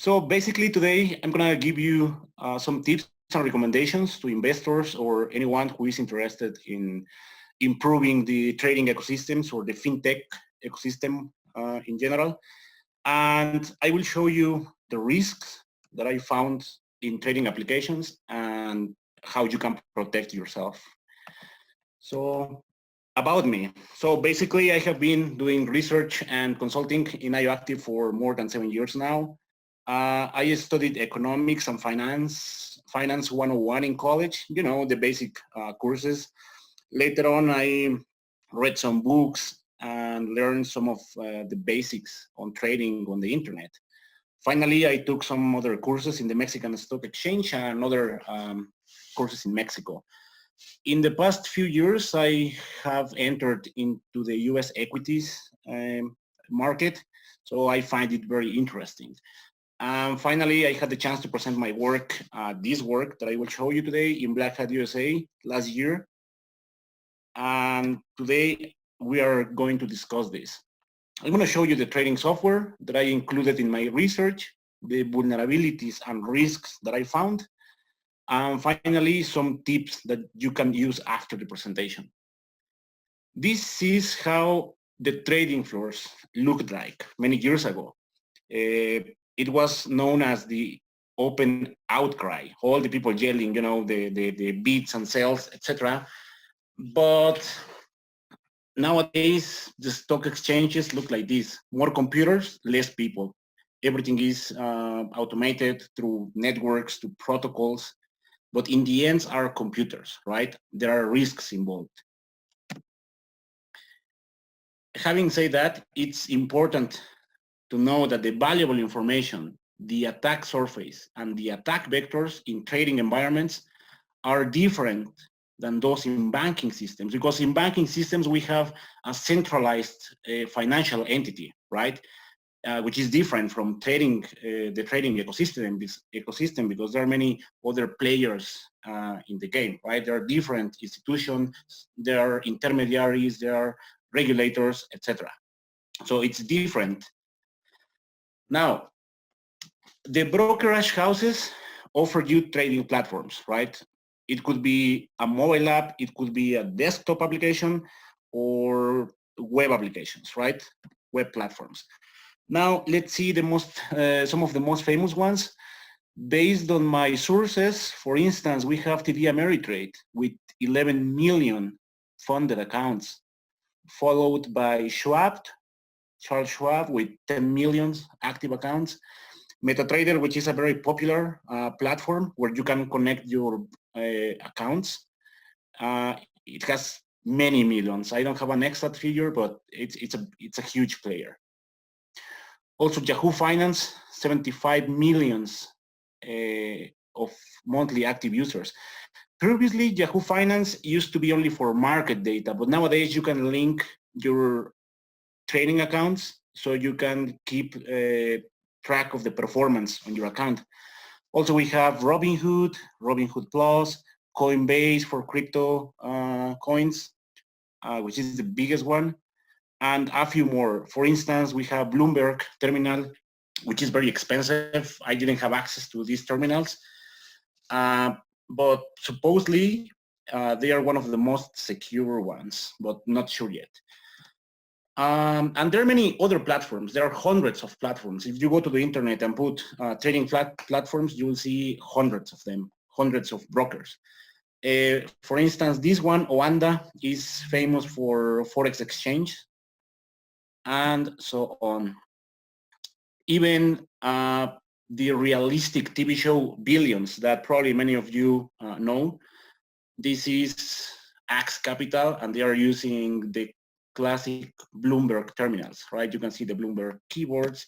So basically today, I'm gonna give you some tips and recommendations to investors or anyone who is interested in improving the trading ecosystems or the fintech ecosystem in general. And I will show you the risks that I found in trading applications and how you can protect yourself. So about me. So basically I have been doing research and consulting in IOActive for more than 7 years now. I studied economics and finance 101 in college, you know, the basic courses. Later on, I read some books and learned some of the basics on trading on the internet. Finally, I took some other courses in the Mexican Stock Exchange and other courses in Mexico. In the past few years, I have entered into the US equities market, so I find it very interesting. Finally, I had the chance to present my work, this work that I will show you today in Black Hat USA last year. And today we are going to discuss this. I'm going to show you the trading software that I included in my research, the vulnerabilities and risks that I found, and finally some tips that you can use after the presentation. This is how the trading floors looked like many years ago. It was known as the open outcry, all the people yelling, you know, the bids and sells, etc. But nowadays, the stock exchanges look like this. More computers, less people. Everything is automated through networks, to protocols. But in the end are computers, right? There are risks involved. Having said that, it's important to know that the valuable information, the attack surface, and the attack vectors in trading environments are different than those in banking systems, because in banking systems we have a centralized financial entity, right? Which is different from trading, the trading ecosystem, because there are many other players in the game, right? There are different institutions, there are intermediaries, there are regulators, etc. So it's different. Now, the brokerage houses offer you trading platforms, right? It could be a mobile app, it could be a desktop application, or web applications, right? Web platforms. Now, let's see the some of the most famous ones. Based on my sources, for instance, we have TD Ameritrade with 11 million funded accounts, followed by Charles Schwab with 10 million active accounts. MetaTrader, which is a very popular platform where you can connect your accounts. It has many millions. I don't have an exact figure, but it's a huge player. Also, Yahoo Finance, 75 millions of monthly active users. Previously, Yahoo Finance used to be only for market data, but nowadays you can link your trading accounts so you can keep track of the performance on your account. Also, we have Robinhood, Robinhood Plus, Coinbase for crypto coins, which is the biggest one, and a few more. For instance, we have Bloomberg Terminal, which is very expensive. I didn't have access to these terminals, but supposedly they are one of the most secure ones, but not sure yet. And there are many other platforms. There are hundreds of platforms. If you go to the internet and put trading platforms, you will see hundreds of them, hundreds of brokers. For instance, this one, Oanda, is famous for Forex exchange, and so on. Even the realistic TV show Billions, that probably many of you know, this is Axe Capital, and they are using the classic Bloomberg terminals, right? You can see the Bloomberg keyboards.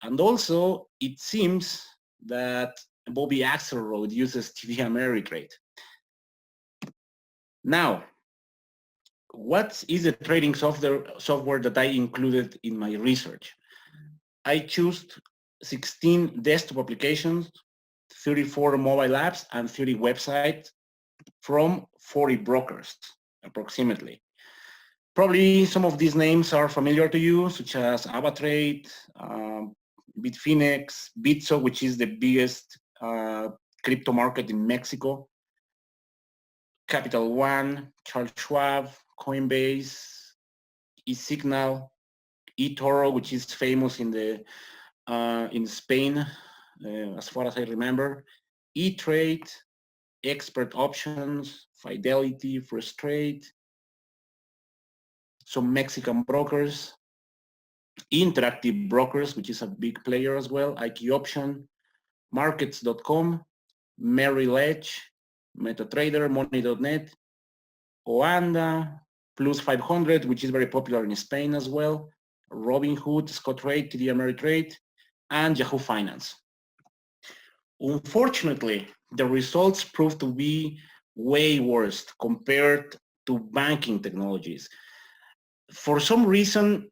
And also, it seems that Bobby Axelrod uses TD Ameritrade. Now, what is the trading software that I included in my research? I chose 16 desktop applications, 34 mobile apps, and 30 websites from 40 brokers, approximately. Probably some of these names are familiar to you, such as AvaTrade, Bitfinex, Bitso, which is the biggest crypto market in Mexico, Capital One, Charles Schwab, Coinbase, eSignal, eToro, which is famous in Spain, as far as I remember, eTrade, Expert Options, Fidelity, Frustrate, some Mexican brokers, Interactive Brokers, which is a big player as well, IQ Option, Markets.com, Merrill Edge, MetaTrader, Money.net, Oanda, Plus 500, which is very popular in Spain as well, Robinhood, Scottrade, TD Ameritrade, and Yahoo Finance. Unfortunately, the results proved to be way worse compared to banking technologies. For some reason,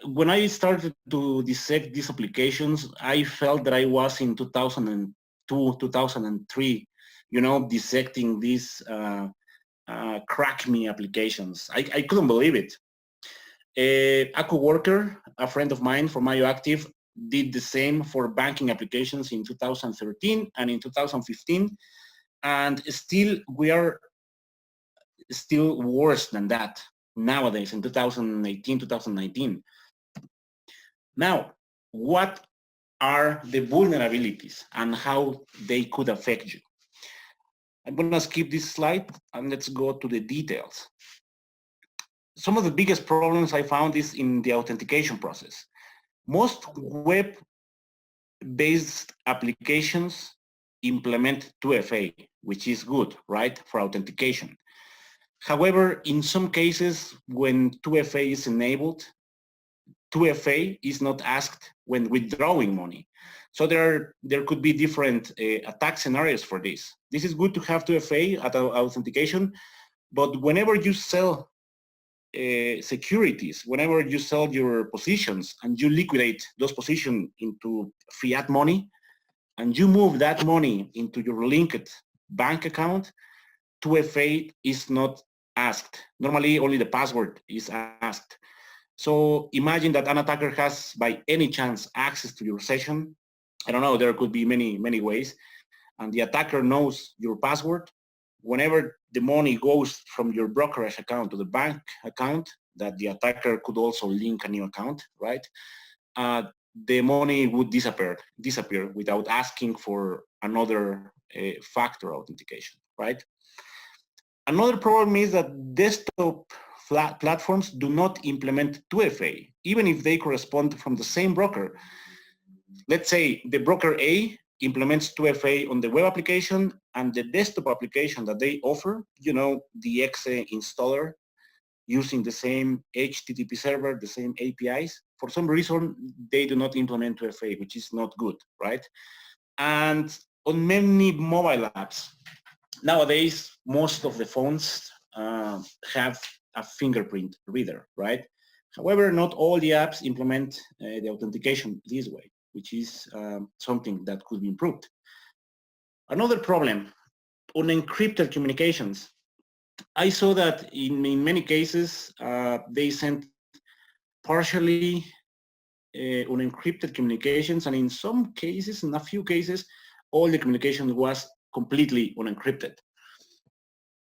when I started to dissect these applications, I felt that I was in 2002, 2003, dissecting these crack me applications. I couldn't believe it. A coworker, a friend of mine from IOActive, did the same for banking applications in 2013 and in 2015, and still we are still worse than that nowadays in 2018, 2019. Now, what are the vulnerabilities and how they could affect you? I'm going to skip this slide and let's go to the details. Some of the biggest problems I found is in the authentication process. Most web-based applications implement 2FA, which is good, right, for authentication. However, in some cases, when 2FA is enabled, 2FA is not asked when withdrawing money. So there could be different attack scenarios for this. This is good to have 2FA at authentication, but whenever you sell securities, whenever you sell your positions and you liquidate those positions into fiat money and you move that money into your linked bank account, 2FA is not asked. Normally only the password is asked. So imagine that an attacker has by any chance access to your session. I don't know, there could be many ways, and the attacker knows your password. Whenever the money goes from your brokerage account to the bank account, that the attacker could also link a new account, right? The money would disappear without asking for another factor authentication, right? Another problem is that desktop platforms do not implement 2FA, even if they correspond from the same broker. Let's say the broker A implements 2FA on the web application and the desktop application that they offer, the exe installer using the same HTTP server, the same APIs. For some reason, they do not implement 2FA, which is not good, right? And on many mobile apps, nowadays, most of the phones have a fingerprint reader, right? However, not all the apps implement the authentication this way, which is something that could be improved. Another problem, unencrypted communications. I saw that in many cases, they sent partially unencrypted communications, and in some cases, in a few cases, all the communication was completely unencrypted.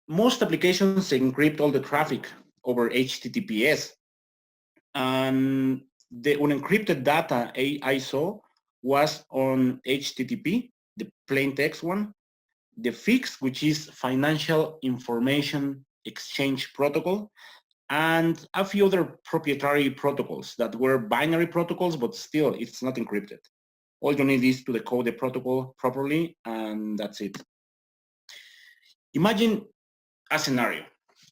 Most applications encrypt all the traffic over HTTPS, and the unencrypted data I saw was on HTTP, the plain text one, the FIX, which is Financial Information Exchange Protocol, and a few other proprietary protocols that were binary protocols, but still it's not encrypted. All you need is to decode the protocol properly, and that's it. Imagine a scenario.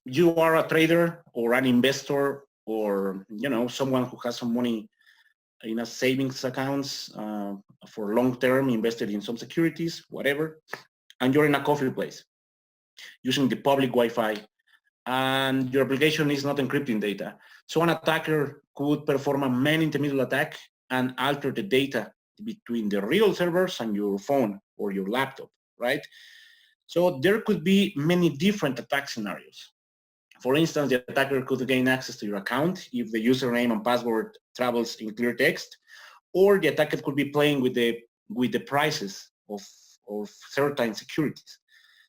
You are a trader or an investor or someone who has some money in a savings accounts for long-term invested in some securities, whatever, and you're in a coffee place using the public Wi-Fi, and your application is not encrypting data. So an attacker could perform a man-in-the-middle attack and alter the data between the real servers and your phone or your laptop, right? So there could be many different attack scenarios. For instance, the attacker could gain access to your account if the username and password travels in clear text, or the attacker could be playing with the prices of certain securities,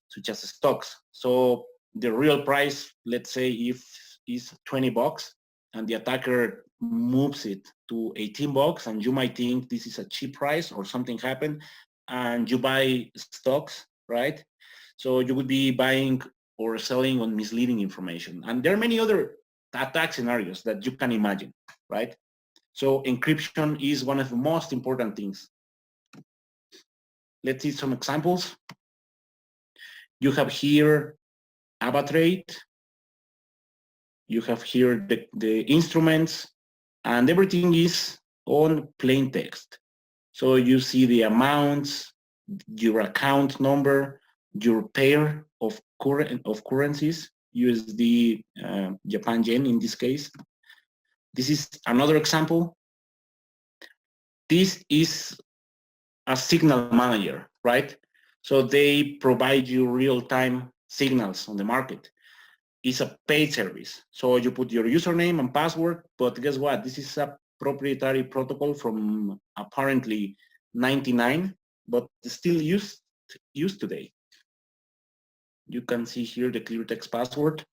such as stocks. So the real price, let's say, if is $20, and the attacker moves it to $18, and you might think this is a cheap price or something happened, and you buy stocks, right? So you would be buying or selling on misleading information. And there are many other attack scenarios that you can imagine, right? So encryption is one of the most important things. Let's see some examples. You have here AvaTrade. You have here the instruments, and everything is on plain text. So you see the amounts, your account number, your pair of currencies, USD, Japan yen in this case. This is another example. This is a signal manager, right? So they provide you real-time signals on the market. It's a paid service. So you put your username and password, but guess what? This is a proprietary protocol from apparently 99, but still used today. You can see here the clear text password.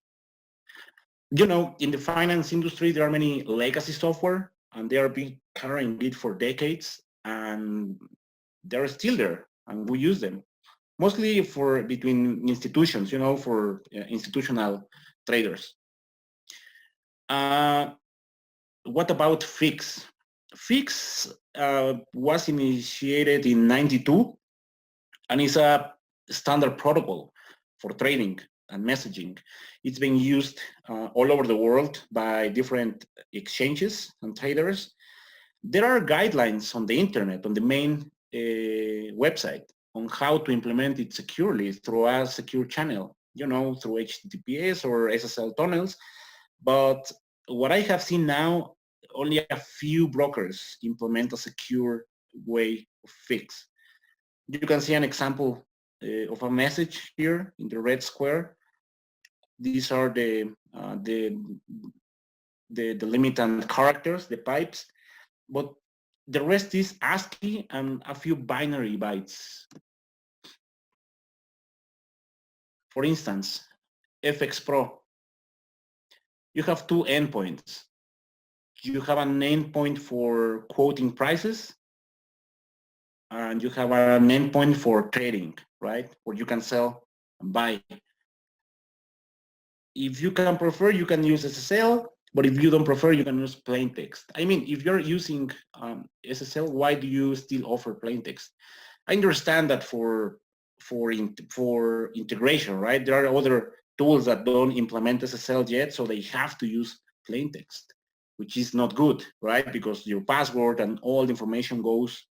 You know, in the finance industry, there are many legacy software, and they are being carrying it for decades, and they're still there, and we use them. Mostly for between institutions, you know, for institutional traders. What about FIX? FIX was initiated in '92 and is a standard protocol for trading and messaging. It's being used all over the world by different exchanges and traders. There are guidelines on the internet, on the main website, on how to implement it securely through a secure channel, you know, through HTTPS or SSL tunnels. But what I have seen now, only a few brokers implement a secure way of FIX. You can see an example of a message here in the red square. These are the limited characters, the pipes, but the rest is ASCII and a few binary bytes. For instance, FX Pro, you have two endpoints. You have an endpoint for quoting prices, and you have an endpoint for trading, right? Where you can sell and buy. If you can prefer, you can use SSL, but if you don't prefer, you can use plain text. I mean, if you're using SSL, why do you still offer plain text? I understand that for integration, right? There are other tools that don't implement SSL yet, so they have to use plain text, which is not good, right? Because your password and all the information goes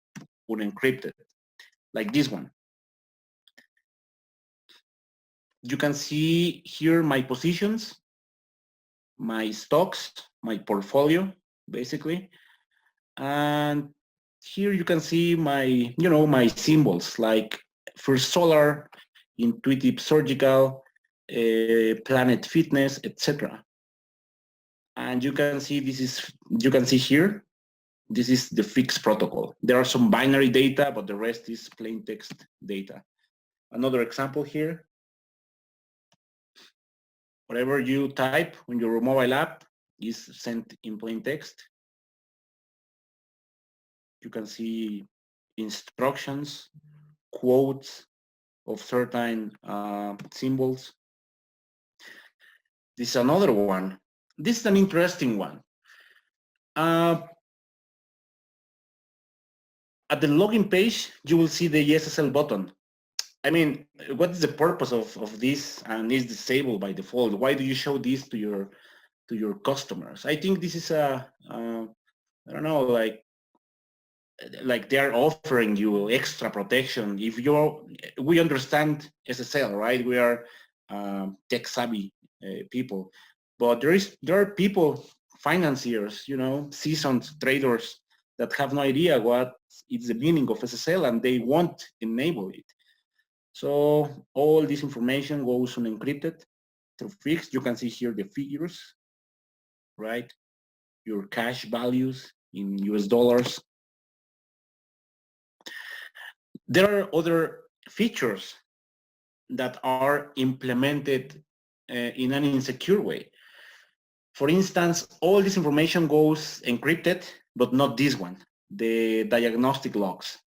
unencrypted, like this one. You can see here my positions, my stocks, my portfolio, basically. And here you can see my, you know, my symbols like First Solar, Intuitive Surgical, Planet Fitness, etc. And you can see you can see here, this is the FIX protocol. There are some binary data, but the rest is plain text data. Another example here. Whatever you type on your mobile app is sent in plain text. You can see instructions, quotes of certain symbols. This is another one. This is an interesting one. At the login page, you will see the SSL button. I mean, what is the purpose of this, and is disabled by default? Why do you show this to your customers? I think this is I don't know, like they're offering you extra protection. If we understand SSL, right? We are tech savvy people, but there are people, financiers, you know, seasoned traders that have no idea what is the meaning of SSL, and they won't enable it. So all this information goes unencrypted through FIX. You can see here the figures, right? Your cash values in US dollars. There are other features that are implemented in an insecure way. For instance, all this information goes encrypted, but not this one, the diagnostic logs.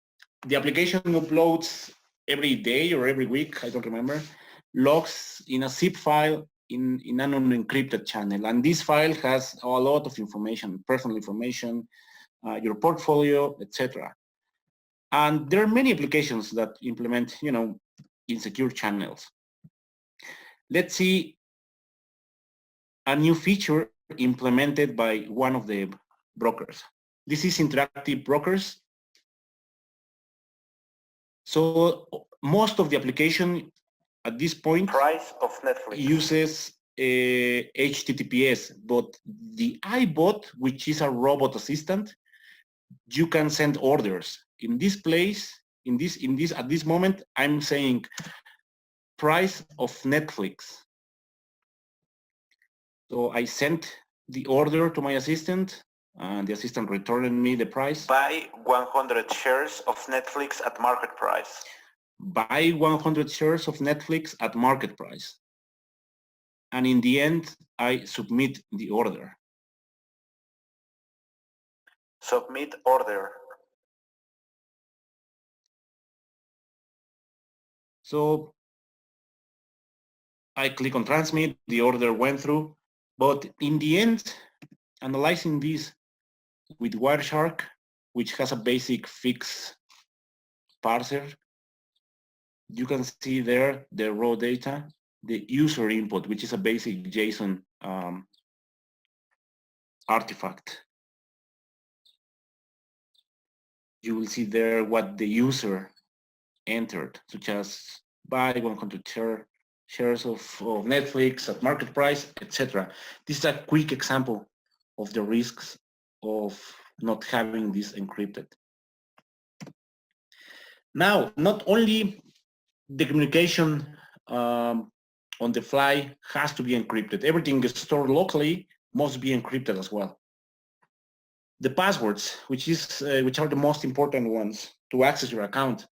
The application uploads every day or every week, I don't remember, logs in a zip file in an unencrypted channel. And this file has a lot of information, personal information, your portfolio, etc. And there are many applications that implement, insecure channels. Let's see a new feature implemented by one of the brokers. This is interactive brokers. So most of the application at this point Price of Netflix uses HTTPS, but the iBot, which is a robot assistant, you can send orders. In this place, at this moment, I'm saying price of Netflix. So I sent the order to my assistant, and the assistant returned me the price. Buy 100 shares of Netflix at market price. Buy 100 shares of Netflix at market price. And in the end, I submit the order. Submit order. So I click on transmit, the order went through, but in the end, analyzing this with Wireshark, which has a basic fix parser, you can see there the raw data, the user input, which is a basic JSON artifact. You will see there what the user entered, such as buy 100 shares of Netflix at market price, etc. This is a quick example of the risks of not having this encrypted. Now, not only the communication on the fly has to be encrypted, everything is stored locally must be encrypted as well. The passwords, which are the most important ones to access your account.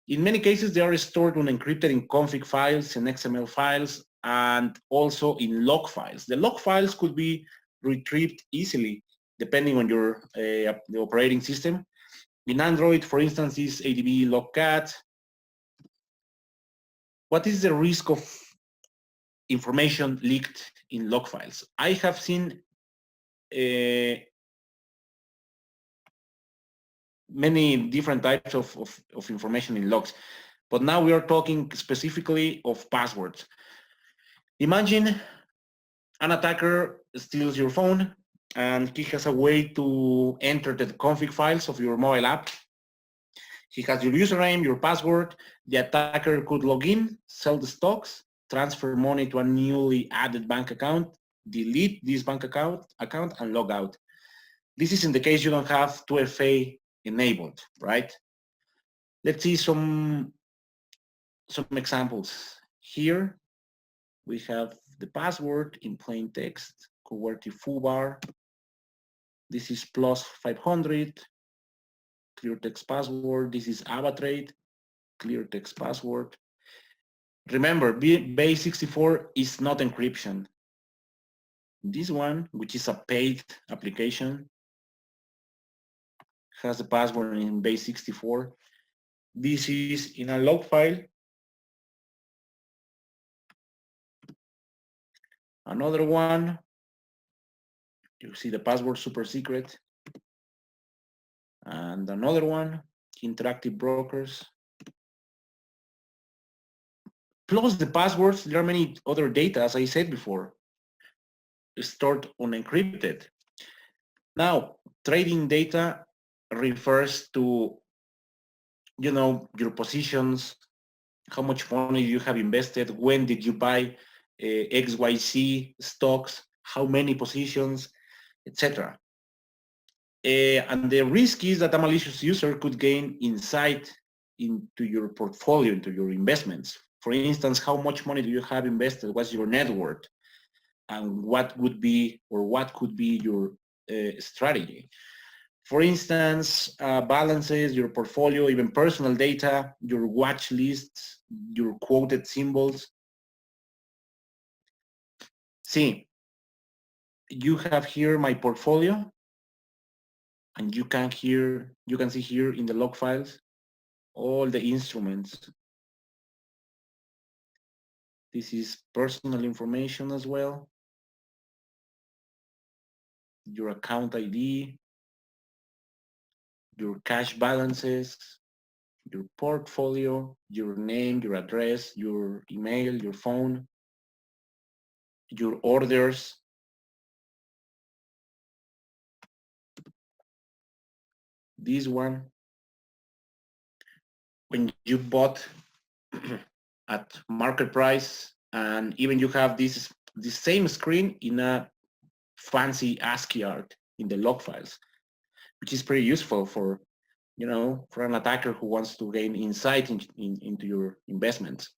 In many cases, they are stored unencrypted in config files, in XML files, and also in log files. The log files could be retrieved easily depending on your the operating system. In Android, for instance, is ADB logcat. What is the risk of information leaked in log files? I have seen many different types of information in logs, but now we are talking specifically of passwords. Imagine an attacker steals your phone and he has a way to enter the config files of your mobile app. He has your username, your password. The attacker could log in, sell the stocks, transfer money to a newly added bank account, delete this bank account and log out. This is in the case you don't have 2FA enabled, right? Let's see some examples. Here we have the password in plain text, convertive foobar. This is plus 500, clear text password. This is AvaTrade, clear text password. Remember, base64 is not encryption. This one, which is a paid application, has the password in base64. This is in a log file. Another one, you see the password super secret. And another one, interactive brokers. Plus the passwords, there are many other data, as I said before, stored unencrypted. Now, trading data refers to, your positions, how much money you have invested, when did you buy XYZ stocks, how many positions, etc. And the risk is that a malicious user could gain insight into your portfolio, into your investments. For instance, how much money do you have invested? What's your net worth? And what would be or what could be your strategy? For instance, balances, your portfolio, even personal data, your watch lists, your quoted symbols. See, you have here my portfolio, and you can see here in the log files all the instruments. This is personal information as well. Your account ID, your cash balances, your portfolio, your name, your address, your email, your phone, your orders. This one, when you bought at market price, and even you have this same screen in a fancy ASCII art in the log files, which is pretty useful for, you know, for an attacker who wants to gain insight into your investments.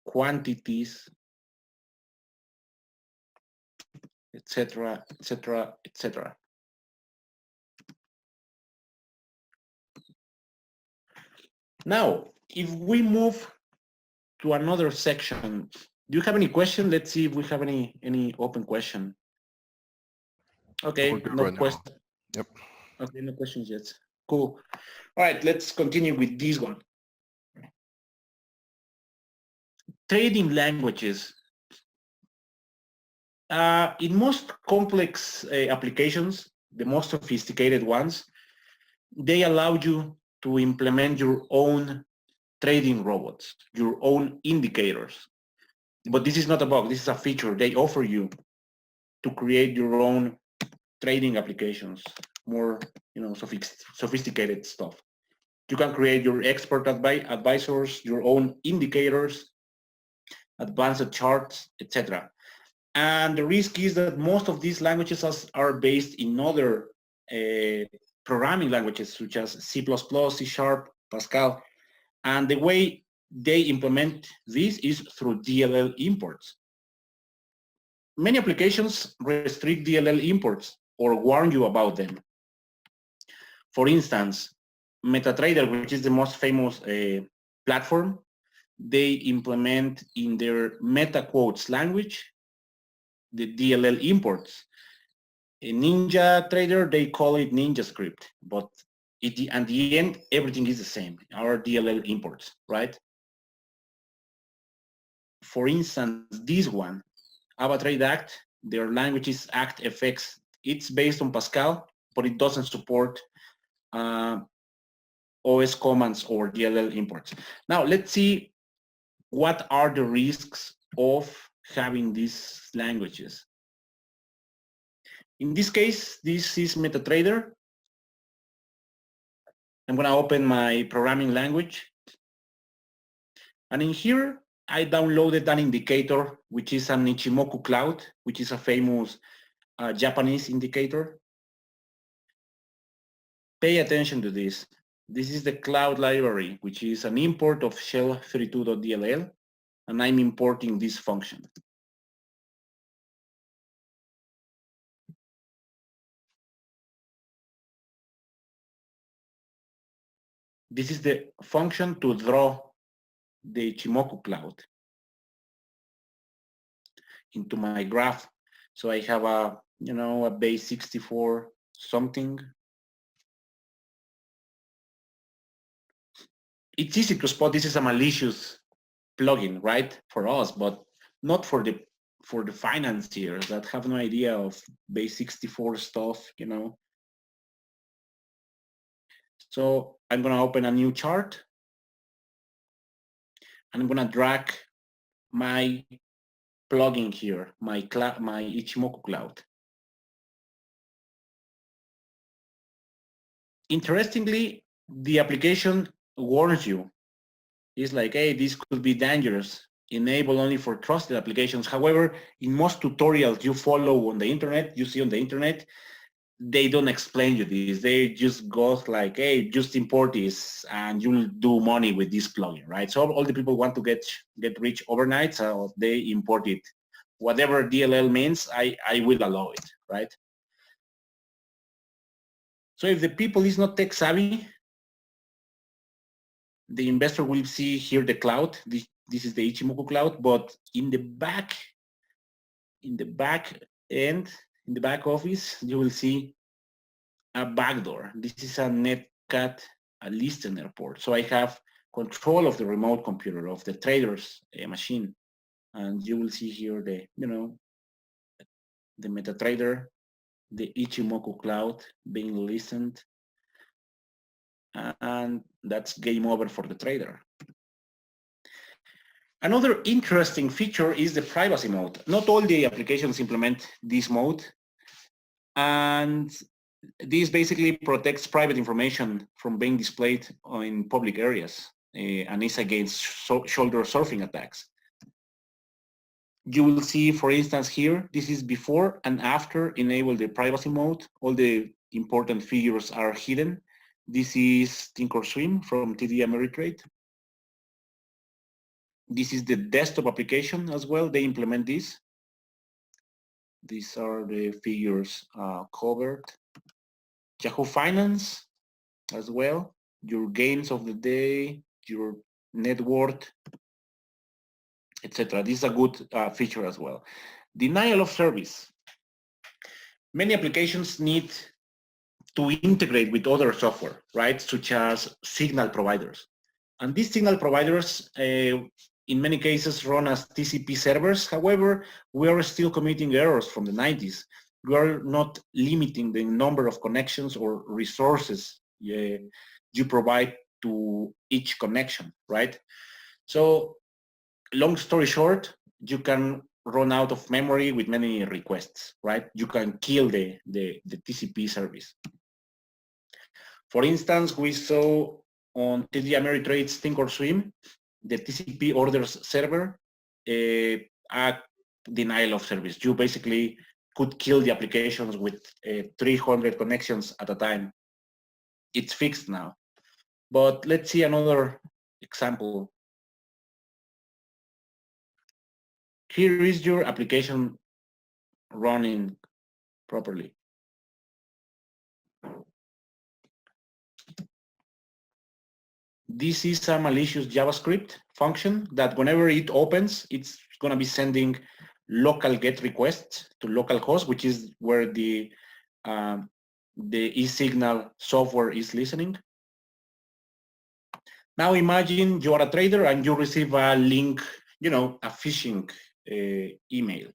Quantities, etc., etc., etc. Now, if we move to another section, do you have any question? Let's see if we have any open question. Okay, no question. Yep. Okay, no questions yet. Cool. All right, let's continue with this one. Trading languages. In most complex applications, the most sophisticated ones, they allow you to implement your own trading robots, your own indicators. But this is not a bug, this is a feature they offer you to create your own trading applications, more, you know, sophisticated stuff. You can create your expert advisors, your own indicators, advanced charts, etc. And the risk is that most of these languages are based in other programming languages such as C++, C#, Pascal. And the way they implement this is through DLL imports. Many applications restrict DLL imports or warn you about them. For instance, MetaTrader, which is the most famous platform, they implement in their meta quotes language the DLL imports. In NinjaTrader, they call it NinjaScript, but at the end, everything is the same, our DLL imports, right? For instance, this one, AvaTrade Act, their language is ActFX. It's based on Pascal, but it doesn't support OS commands or DLL imports. Now, let's see what are the risks of having these languages. In this case, this is MetaTrader. I'm going to open my programming language. And in here, I downloaded an indicator, which is an Ichimoku Cloud, which is a famous Japanese indicator. Pay attention to this. This is the cloud library, which is an import of shell32.dll, and I'm importing this function. This is the function to draw the Ichimoku Cloud into my graph. So I have a, you know, a base 64 something. It's easy to spot this is a malicious plugin, right, for us, but not for the financiers that have no idea of base 64 stuff, you know. So I'm going to open a new chart, and I'm going to drag my plugin here, my Ichimoku Cloud. Interestingly, the application warns you. It's like, hey, this could be dangerous. Enable only for trusted applications. However, in most tutorials you follow on the internet, you see on the internet, they don't explain you this. They just go like, hey, just import this and you'll do money with this plugin, right? So all the people want to get rich overnight, so they import it. Whatever DLL means, I will allow it, right? So if the people is not tech savvy, the investor will see here the cloud. This is the Ichimoku cloud, but in the back end, in the back office, you will see a backdoor. This is a netcat, a listener port. So I have control of the remote computer of the trader's machine, and you will see here the the MetaTrader, the Ichimoku cloud being listened, and that's game over for the trader. Another interesting feature is the privacy mode. Not all the applications implement this mode, and this basically protects private information from being displayed in public areas and is against shoulder surfing attacks. You will see, for instance, here, this is before and after enable the privacy mode. All the important figures are hidden. This is Thinkorswim from TD Ameritrade. This is the desktop application as well. They implement this. These are the figures covered. Yahoo Finance as well. Your gains of the day, your net worth, etc. This is a good feature as well. Denial of service. Many applications need to integrate with other software, right? Such as signal providers. And these signal providers, in many cases, run as TCP servers. However, we are still committing errors from the 90s. We are not limiting the number of connections or resources you provide to each connection, right? So, long story short, you can run out of memory with many requests, right? You can kill the TCP service. For instance, we saw on TD Ameritrade's Thinkorswim, the TCP orders server, a denial of service. You basically could kill the applications with 300 connections at a time. It's fixed now. But let's see another example. Here is your application running properly. This is a malicious JavaScript function that whenever it opens, it's going to be sending local GET requests to localhost, which is where the eSignal software is listening. Now imagine you are a trader and you receive a link, a phishing email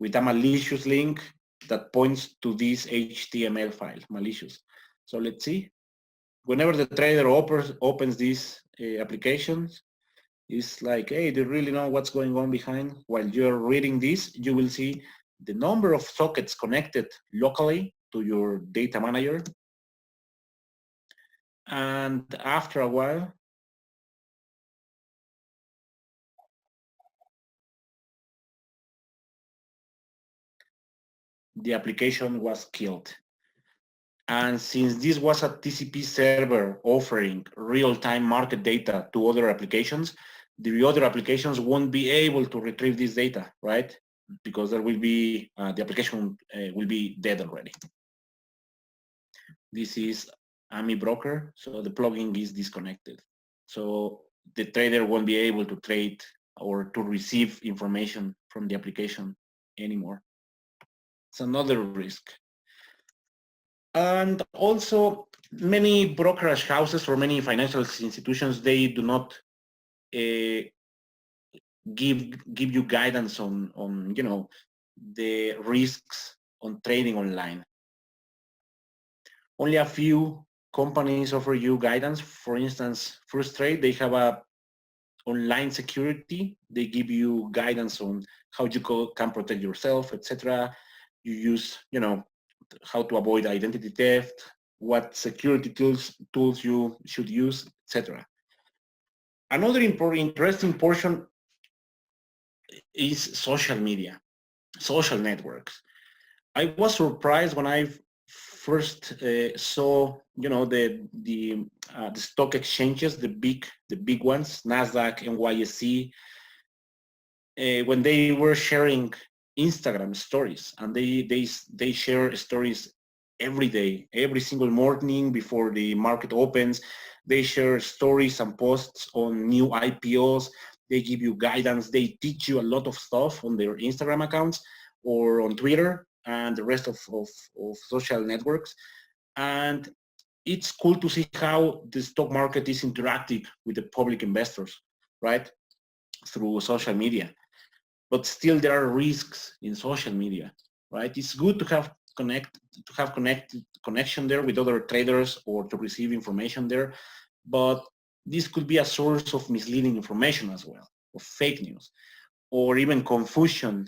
with a malicious link that points to this HTML file, malicious. So let's see. Whenever the trader opens these applications, it's like, hey, they really know what's going on behind. While you're reading this, you will see the number of sockets connected locally to your data manager. And after a while, the application was killed. And since this was a TCP server offering real-time market data to other applications, the other applications won't be able to retrieve this data, right? Because there will be, the application will be dead already. This is AMI broker, so the plugin is disconnected. So the trader won't be able to trade or to receive information from the application anymore. It's another risk. And also, many brokerage houses or many financial institutions, they do not give you guidance on the risks on trading online. Only a few companies offer you guidance. For instance, First Trade, they have a online security. They give you guidance on how you can protect yourself, etc. You use, how to avoid identity theft, what security tools you should use, etc. Another interesting portion is social media, social networks. I was surprised when I first saw, the stock exchanges, the big ones, NASDAQ, NYSE, when they were sharing Instagram stories, and they share stories every day, every single morning before the market opens. They share stories and posts on new IPOs. They give you guidance. They teach you a lot of stuff on their Instagram accounts or on Twitter and the rest of social networks. And it's cool to see how the stock market is interacting with the public investors, right? Through social media. But still there are risks in social media, right? It's good to have connection there with other traders or to receive information there, but this could be a source of misleading information as well, of fake news, or even confusion.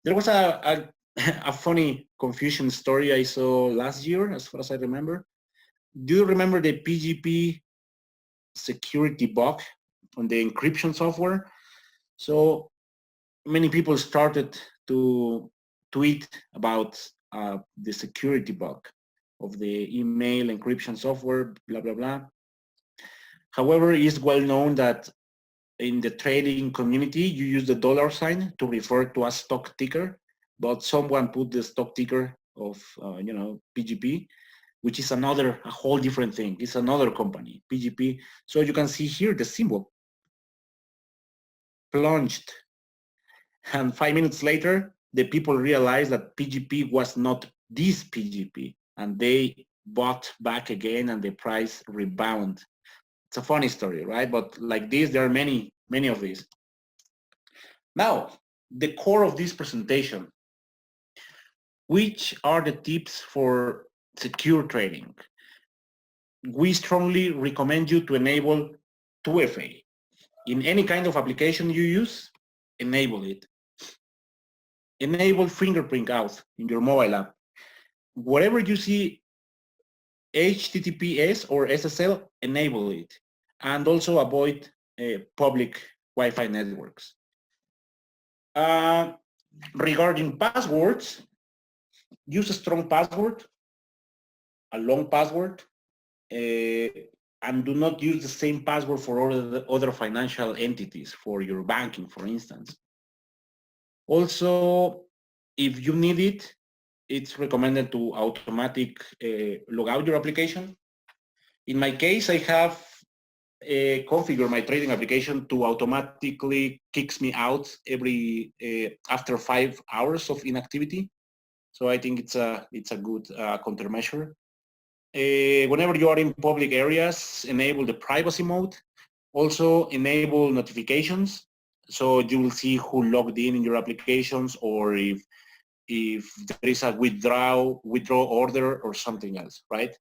There was a a funny confusion story I saw last year, as far as I remember. Do you remember the PGP security bug on the encryption software? So many people started to tweet about the security bug of the email encryption software, blah, blah, blah. However, it's well known that in the trading community, you use the dollar sign to refer to a stock ticker, but someone put the stock ticker of, PGP, which is a whole different thing. It's another company, PGP. So you can see here the symbol plunged. And 5 minutes later, the people realized that PGP was not this PGP, and they bought back again and the price rebound. It's a funny story, right? But like this, there are many, many of these. Now, the core of this presentation, which are the tips for secure trading? We strongly recommend you to enable 2FA. In any kind of application you use, enable it. Enable fingerprint out in your mobile app. Wherever you see HTTPS or SSL, enable it. And also avoid public Wi-Fi networks. Regarding passwords, use a strong password, a long password, and do not use the same password for all the other financial entities, for your banking, for instance. Also, if you need it, it's recommended to automatic log out your application. In my case, I have configured my trading application to automatically kicks me out every after 5 hours of inactivity. So I think it's a good countermeasure. Whenever you are in public areas, enable the privacy mode. Also enable notifications, so you will see who logged in your applications, or if there is a withdraw order or something else, right?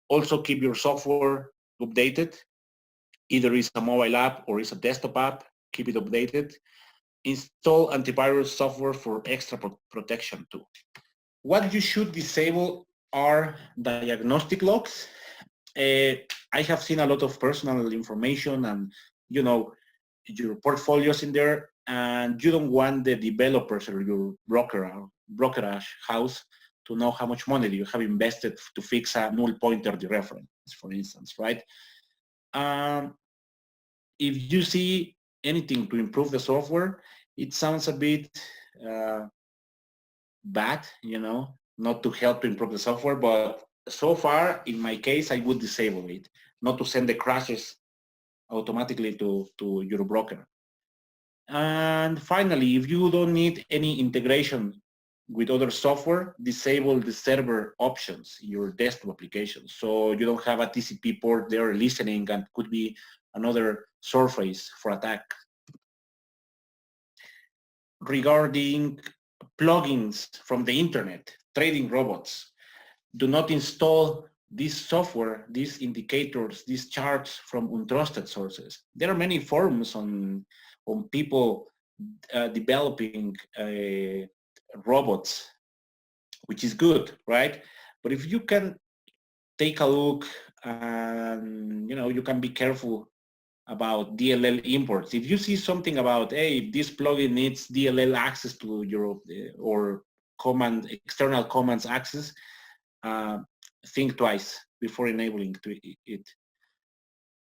Also keep your software updated. Either it's a mobile app or it's a desktop app, keep it updated. Install antivirus software for extra protection too. What you should disable are diagnostic logs. I have seen a lot of personal information and, your portfolios in there, and you don't want the developers or your brokerage house to know how much money you have invested to fix a null pointer dereference, for instance, right? If you see anything to improve the software, it sounds a bit bad, not to help to improve the software, but so far, in my case, I would disable it, not to send the crashes automatically to your broker. And finally, if you don't need any integration with other software, disable the server options, your desktop application. So you don't have a TCP port there listening and could be another surface for attack. Regarding plugins from the internet, trading robots, do not install this software, these indicators, these charts from untrusted sources. There are many forums on people developing robots, which is good, right? But if you can take a look and, you can be careful about DLL imports. If you see something about, hey, this plugin needs DLL access to your or external commands access, think twice before enabling it.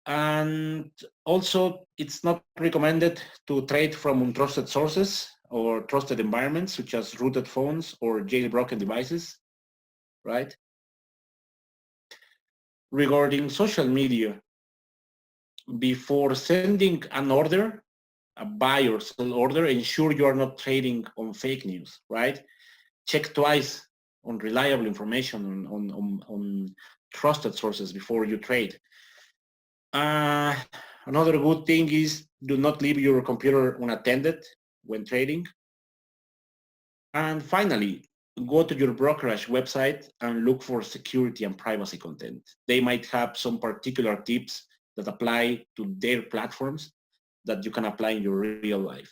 And also, it's not recommended to trade from untrusted sources or trusted environments, such as rooted phones or jailbroken devices, right? Regarding social media, before sending an order, a buy or sell order, ensure you are not trading on fake news, right? Check twice on reliable information on trusted sources before you trade. Another good thing is do not leave your computer unattended when trading. And finally, go to your brokerage website and look for security and privacy content. They might have some particular tips that apply to their platforms that you can apply in your real life.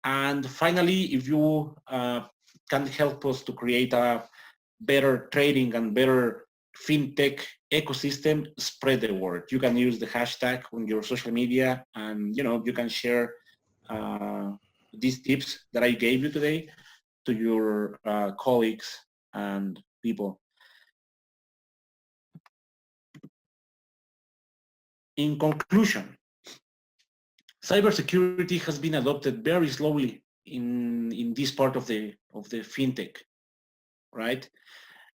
And finally, if you can help us to create a better trading and better fintech ecosystem, spread the word. You can use the hashtag on your social media, and you can share these tips that I gave you today to your colleagues and people. In conclusion, cybersecurity has been adopted very slowly in this part of the fintech, right?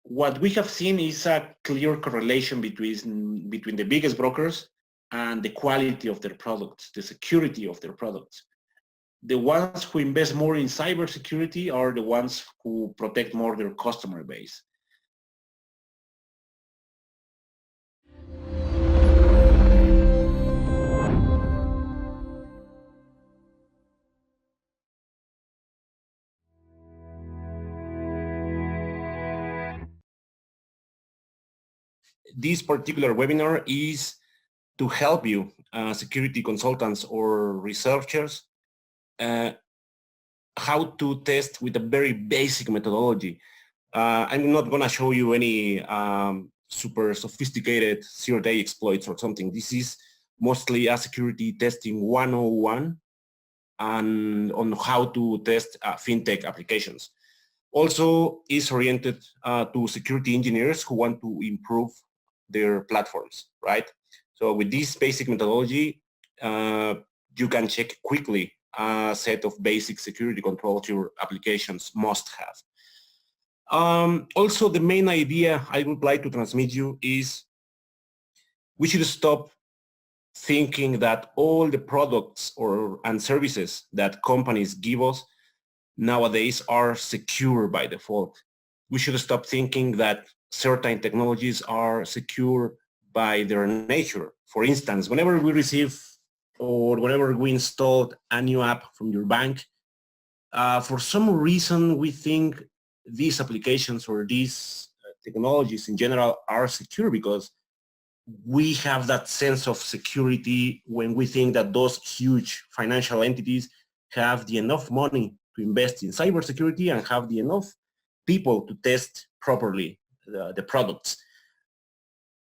What we have seen is a clear correlation between the biggest brokers and the quality of their products, the security of their products. The ones who invest more in cybersecurity are the ones who protect more their customer base. This particular webinar is to help you, security consultants or researchers, how to test with a very basic methodology. I'm not going to show you any super sophisticated zero-day exploits or something. This is mostly a security testing 101 and on how to test fintech applications. Also is oriented to security engineers who want to improve their platforms, right? So with this basic methodology, you can check quickly a set of basic security controls your applications must have. Also, the main idea I would like to transmit you is we should stop thinking that all the products and services that companies give us nowadays are secure by default. We should stop thinking that certain technologies are secure by their nature. For instance, whenever we receive or whenever we installed a new app from your bank, for some reason we think these applications or these technologies in general are secure because we have that sense of security when we think that those huge financial entities have the enough money to invest in cybersecurity and have the enough people to test properly the products.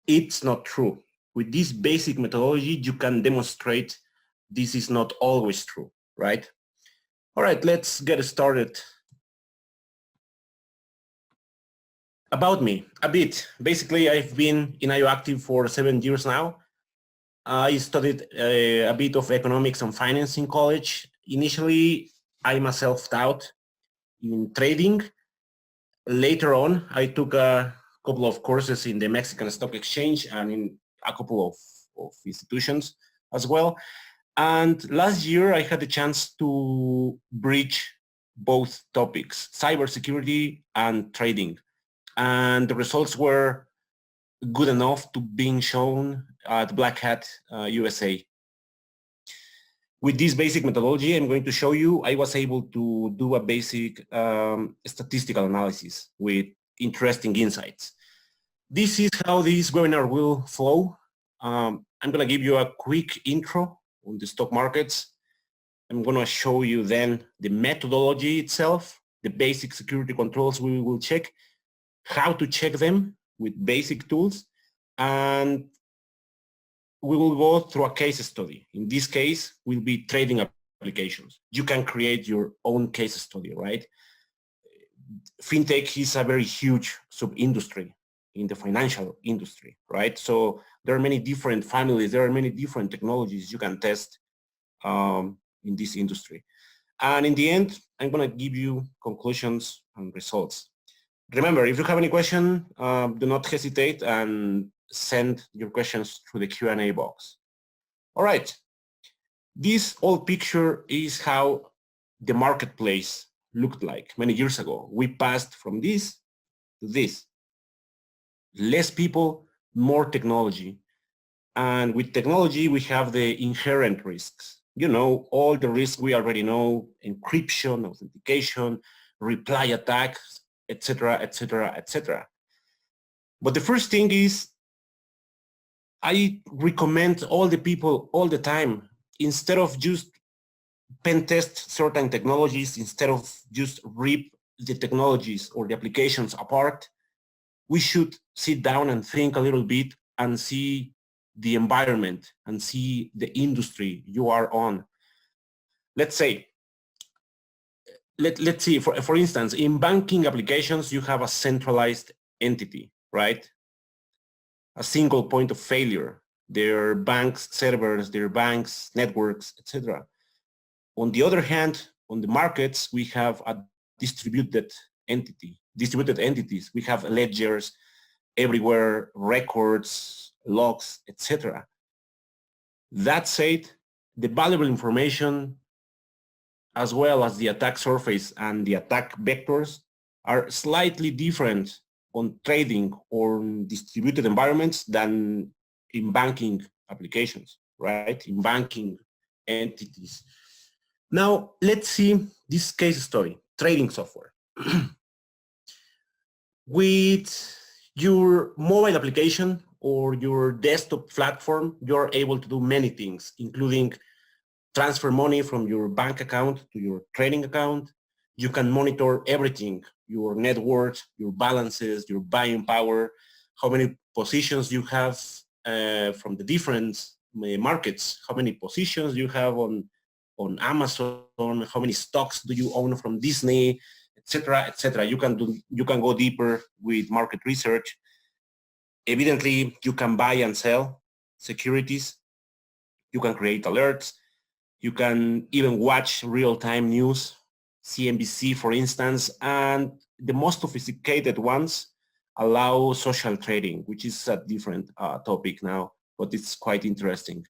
It's not true. With this basic methodology, you can demonstrate this is not always true, right? All right, let's get started. About me, a bit. Basically, I've been in IOActive for 7 years now. I studied a bit of economics and finance in college. Initially, I myself self-taught in trading. Later on, I took a couple of courses in the Mexican Stock Exchange and in a couple of institutions as well. And last year, I had the chance to bridge both topics, cybersecurity and trading. And the results were good enough to being shown at Black Hat USA. With this basic methodology I'm going to show you, I was able to do a basic statistical analysis with interesting insights. This is how this webinar will flow. I'm going to give you a quick intro on the stock markets. I'm going to show you then the methodology itself, the basic security controls we will check, how to check them with basic tools, and we will go through a case study. In this case, will be trading applications. You can create your own case study, right? Fintech is a very huge sub-industry in the financial industry, right? So there are many different families, there are many different technologies you can test in this industry. And in the end, I'm going to give you conclusions and results. Remember, if you have any question, do not hesitate and send your questions through the Q&A box. All right. This old picture is how the marketplace looked like many years ago. We passed from this to this. Less people, more technology. And with technology, we have the inherent risks. You know, all the risks we already know, encryption, authentication, reply attacks, etc., etc., etc. But the first thing is, I recommend all the people all the time, instead of just pen test certain technologies, instead of just rip the technologies or the applications apart, we should sit down and think a little bit and see the environment and see the industry you are on. Let's say, let's see, for instance, in banking applications, you have a centralized entity, right? A single point of failure, their banks servers, their banks networks, etc. On the other hand, on the markets, we have a distributed entities. We have ledgers everywhere, records, logs, etc. That said, the valuable information, as well as the attack surface and the attack vectors, are slightly different on trading or distributed environments than in banking applications, right? In banking entities. Now, let's see this case study, trading software. With your mobile application or your desktop platform, you're able to do many things, including transfer money from your bank account to your trading account. You can monitor everything, your net worth, your balances, your buying power, how many positions you have from the different markets, how many positions you have on Amazon, how many stocks do you own from Disney, etc., etc. You can go deeper with market research. Evidently, you can buy and sell securities. You can create alerts. You can even watch real-time news, CNBC, for instance, and the most sophisticated ones allow social trading, which is a different topic now, but it's quite interesting.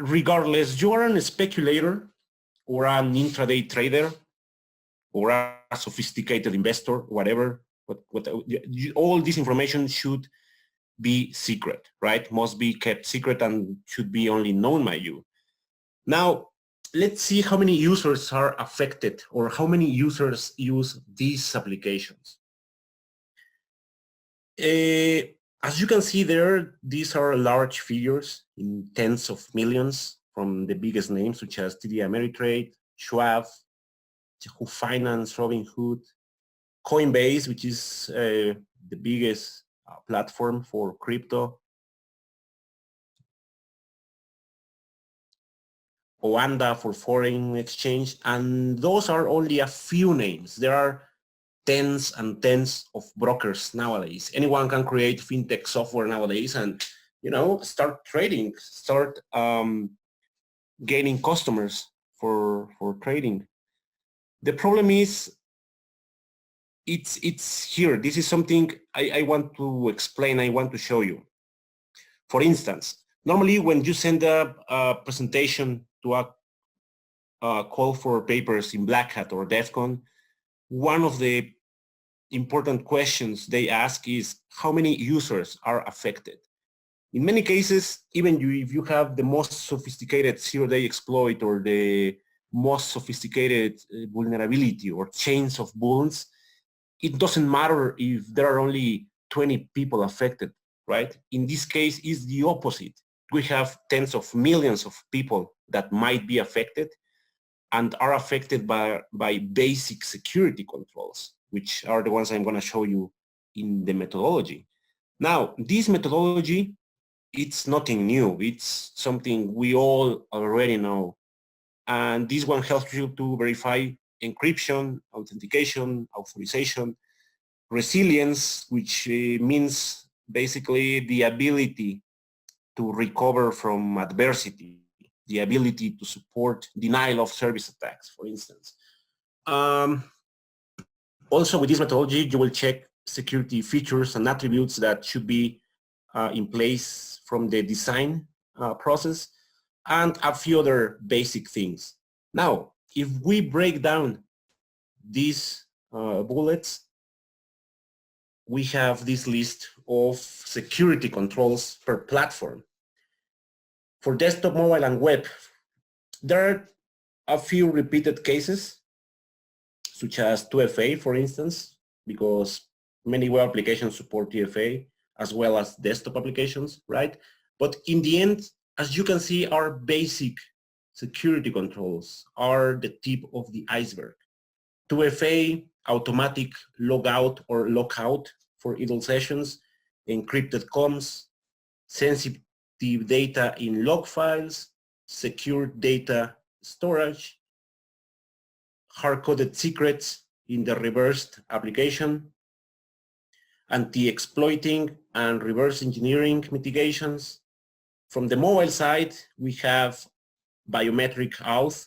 Regardless, you are a speculator or an intraday trader or a sophisticated investor, whatever, all this information should be secret, right? Must be kept secret and should be only known by you. Now, let's see how many users are affected or how many users use these applications. As you can see there, these are large figures in tens of millions from the biggest names such as TD Ameritrade, Schwab, Yahoo Finance, Robinhood, Coinbase, which is the biggest platform for crypto, Oanda for foreign exchange, and those are only a few names. There are tens and tens of brokers nowadays. Anyone can create fintech software nowadays and, you know, start trading, start gaining customers for trading. The problem is, it's here. This is something I want to explain, I want to show you. For instance, normally when you send a presentation to a call for papers in Black Hat or DEF CON, one of the important questions they ask is how many users are affected. In many cases, even if you have the most sophisticated zero-day exploit or the most sophisticated vulnerability or chains of vulns, it doesn't matter if there are only 20 people affected, right? In this case, it's the opposite. We have tens of millions of people that might be affected and are affected by basic security controls, which are the ones I'm going to show you in the methodology. Now, this methodology, it's nothing new. It's something we all already know. And this one helps you to verify encryption, authentication, authorization, resilience, which means basically the ability to recover from adversity, the ability to support denial of service attacks, for instance. Also, with this methodology, you will check security features and attributes that should be in place from the design process, and a few other basic things. Now, if we break down these bullets, we have this list of security controls per platform. For desktop, mobile, and web, there are a few repeated cases, such as 2FA, for instance, because many web applications support 2FA, as well as desktop applications, right? But in the end, as you can see, our basic security controls are the tip of the iceberg. 2FA, automatic logout or lockout for idle sessions, encrypted comms, sensitive data in log files, secure data storage, hard-coded secrets in the reversed application, anti-exploiting and reverse engineering mitigations. From the mobile side, we have biometric auth,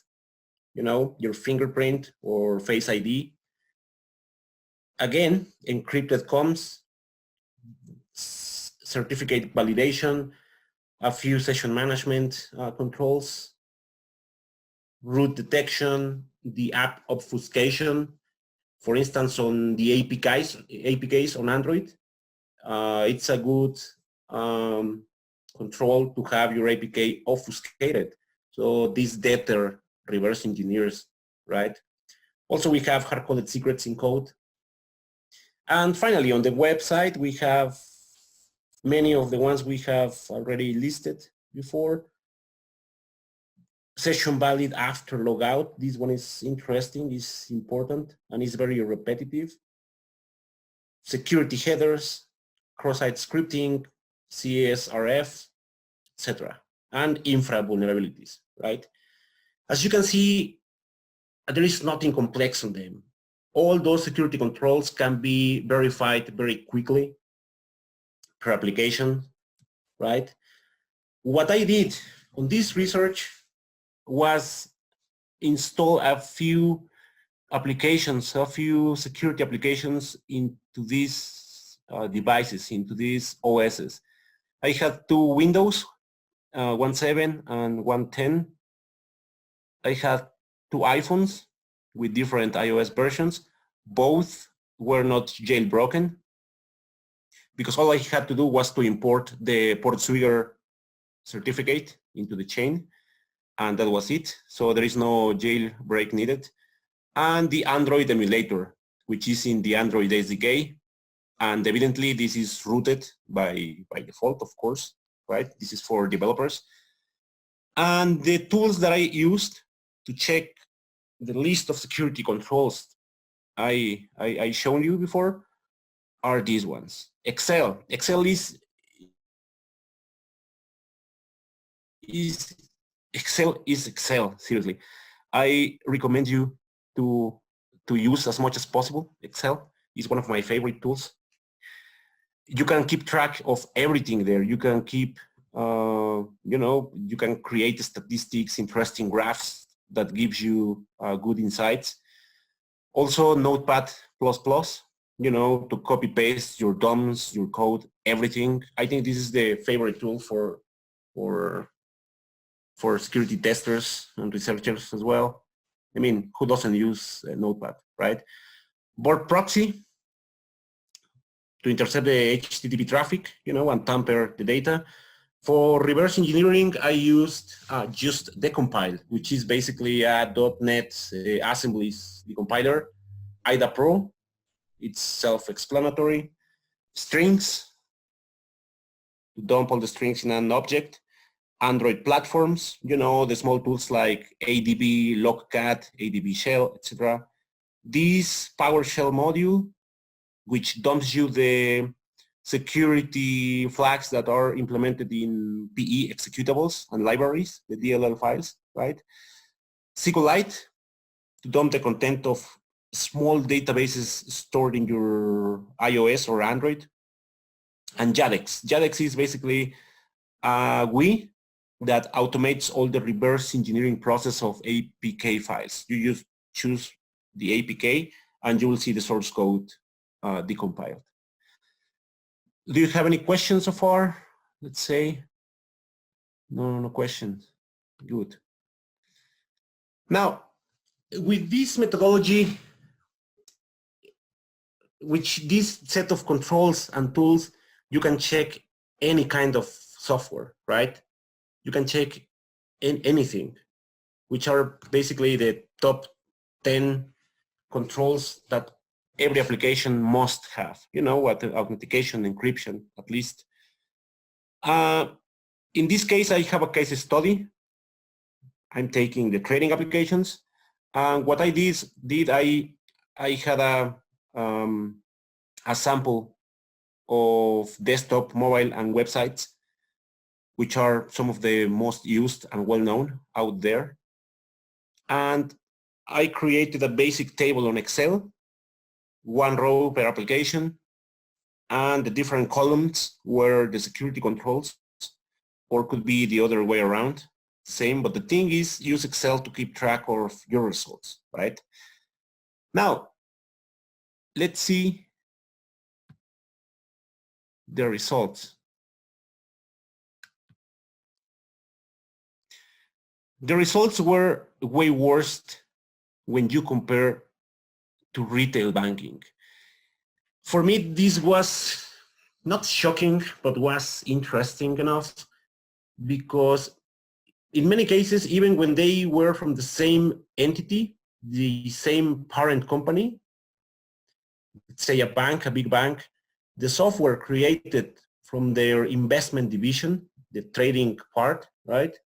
your fingerprint or Face ID. Again, encrypted comms, certificate validation, a few session management controls, root detection, the app obfuscation. For instance, on the APKs on Android, it's a good control to have your APK obfuscated. So these deter reverse engineers, right? Also, we have hard-coded secrets in code. And finally, on the website, we have many of the ones we have already listed before. Session valid after logout. This one is interesting, is important, and is very repetitive. Security headers, cross-site scripting, CSRF, etc. And infra vulnerabilities, right? As you can see, there is nothing complex on them. All those security controls can be verified very quickly per application, right? What I did on this research was install a few applications, a few security applications into these devices, into these OSs. I had two Windows, 1.7 and 1.10. I had two iPhones with different iOS versions. Both were not jailbroken because all I had to do was to import the Portswigger certificate into the chain, and that was it. So there is no jailbreak needed. And the Android emulator, which is in the Android SDK. And evidently this is rooted by default, of course, right? This is for developers. And the tools that I used to check the list of security controls I shown you before are these ones. Excel is Excel, seriously. I recommend you to use as much as possible. Excel is one of my favorite tools. You can keep track of everything there. You can keep, you can create statistics, interesting graphs that gives you good insights. Also Notepad++, to copy paste your DOMs, your code, everything. I think this is the favorite tool for security testers and researchers as well. I mean, who doesn't use Notepad, right? Board proxy to intercept the HTTP traffic, and tamper the data. For reverse engineering, I used just decompile, which is basically a .NET assemblies decompiler. IDA Pro, it's self-explanatory. Strings, to dump all the strings in an object. Android platforms, the small tools like ADB, Logcat, ADB Shell, etc. This PowerShell module, which dumps you the security flags that are implemented in PE executables and libraries, the DLL files, right? SQLite, to dump the content of small databases stored in your iOS or Android. And Jadex. Jadex is basically a GUI that automates all the reverse engineering process of APK files. You just choose the APK and you will see the source code decompiled. Do you have any questions so far? Let's say. No questions. Good. Now, with this methodology, which this set of controls and tools, you can check any kind of software, right? You can check anything, which are basically the top 10 controls that every application must have. You know, what authentication, encryption, at least. In this case, I have a case study. I'm taking the trading applications, and what I did I had a sample of desktop, mobile, and websites, which are some of the most used and well-known out there. And I created a basic table on Excel, one row per application, and the different columns were the security controls, or could be the other way around, same. But the thing is, use Excel to keep track of your results, right? Now, let's see the results. The results were way worse when you compare to retail banking. For me, this was not shocking, but was interesting enough, because in many cases, even when they were from the same entity, the same parent company, let's say a bank, a big bank, the software created from their investment division, the trading part, right,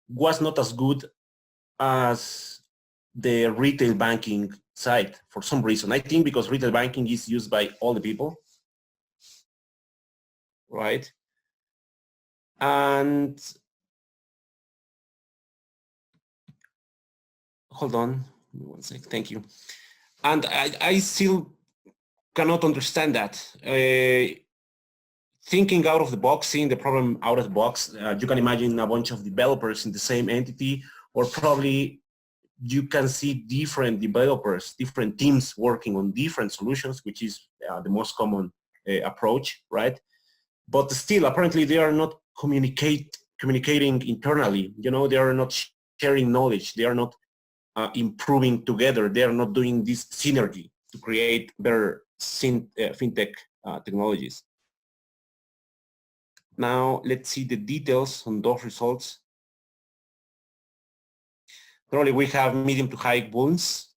was not as good as the retail banking side for some reason. I think because retail banking is used by all the people, right? And hold on one sec, thank you. And I still cannot understand that. Thinking out of the box, seeing the problem out of the box, you can imagine a bunch of developers in the same entity, or probably you can see different developers, different teams working on different solutions, which is the most common approach, right? But still, apparently, they are not communicating internally. You know, they are not sharing knowledge. They are not improving together. They are not doing this synergy to create better fintech technologies. Now, let's see the details on those results. Normally, we have medium to high wounds.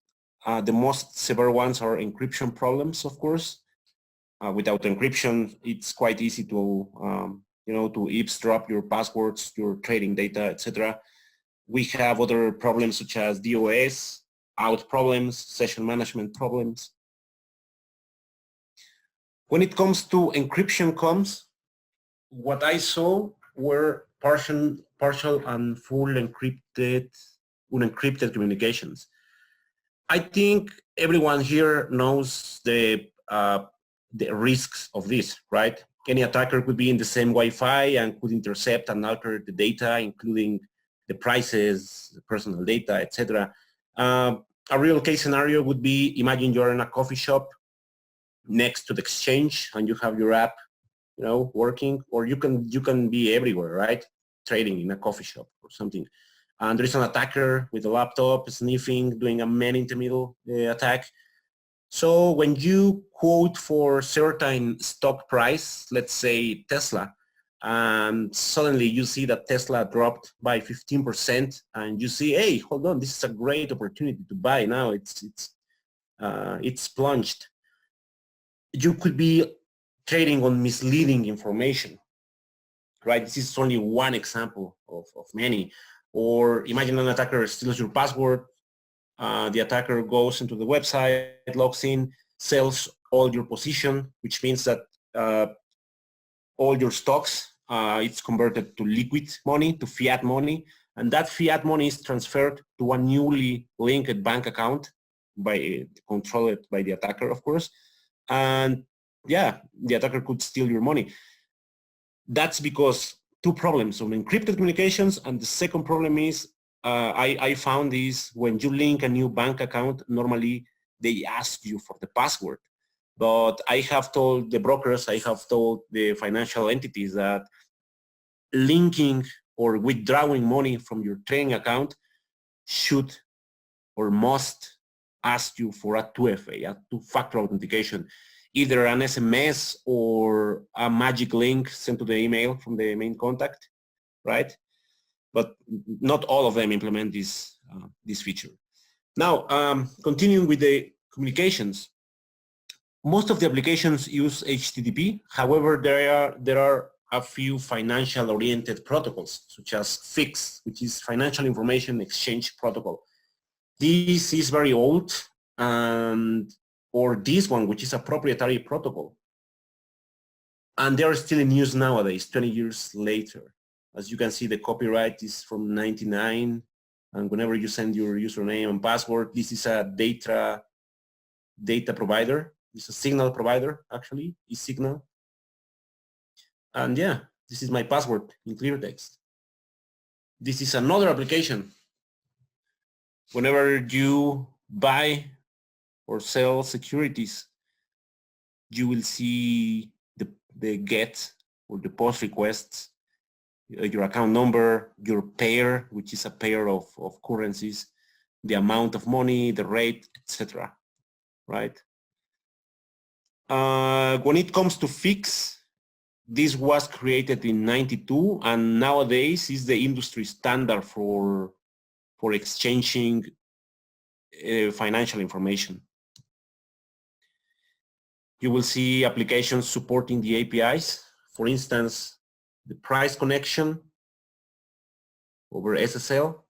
The most severe ones are encryption problems, of course. Without encryption, it's quite easy to, you know, to eavesdrop your passwords, your trading data, etc. We have other problems such as DOS, out problems, session management problems. When it comes to encryption what I saw were partial and full unencrypted communications. I think everyone here knows the risks of this, right? Any attacker could be in the same Wi-Fi and could intercept and alter the data, including the prices, the personal data, etc. A real case scenario would be, imagine you're in a coffee shop next to the exchange and you have your app, you know, working, or you can be everywhere, right? Trading in a coffee shop or something. And there is an attacker with a laptop sniffing, doing a man-in-the-middle attack. So when you quote for certain stock price, let's say Tesla, and suddenly you see that Tesla dropped by 15%, and you see, hey, hold on, this is a great opportunity to buy now. It's plunged. You could be trading on misleading information, right? This is only one example of many. Or imagine an attacker steals your password. The attacker goes into the website, logs in, sells all your position, which means that all your stocks, it's converted to liquid money, to fiat money, and that fiat money is transferred to a newly linked bank account controlled by the attacker, of course. And yeah, the attacker could steal your money. That's because two problems on encrypted communications, and the second problem is I found this: when you link a new bank account, normally they ask you for the password. But I have told the brokers, I have told the financial entities that linking or withdrawing money from your trading account should or must ask you for a 2FA, a two-factor authentication, either an SMS or a magic link sent to the email from the main contact, right? But not all of them implement this feature. Now, continuing with the communications, most of the applications use HTTP. However, there are a few financial-oriented protocols, such as FIX, which is Financial Information Exchange Protocol. This is very old, or this one, which is a proprietary protocol. And they are still in use nowadays, 20 years later. As you can see, the copyright is from 99, and whenever you send your username and password, this is a data provider. It's a signal provider, actually, is Signal. And yeah, this is my password in clear text. This is another application. Whenever you buy or sell securities, you will see the get or the post requests, your account number, your pair, which is a pair of currencies, the amount of money, the rate, etc. Right? When it comes to FIX, this was created in '92, and nowadays is the industry standard for exchanging financial information. You will see applications supporting the APIs. For instance, the price connection over SSL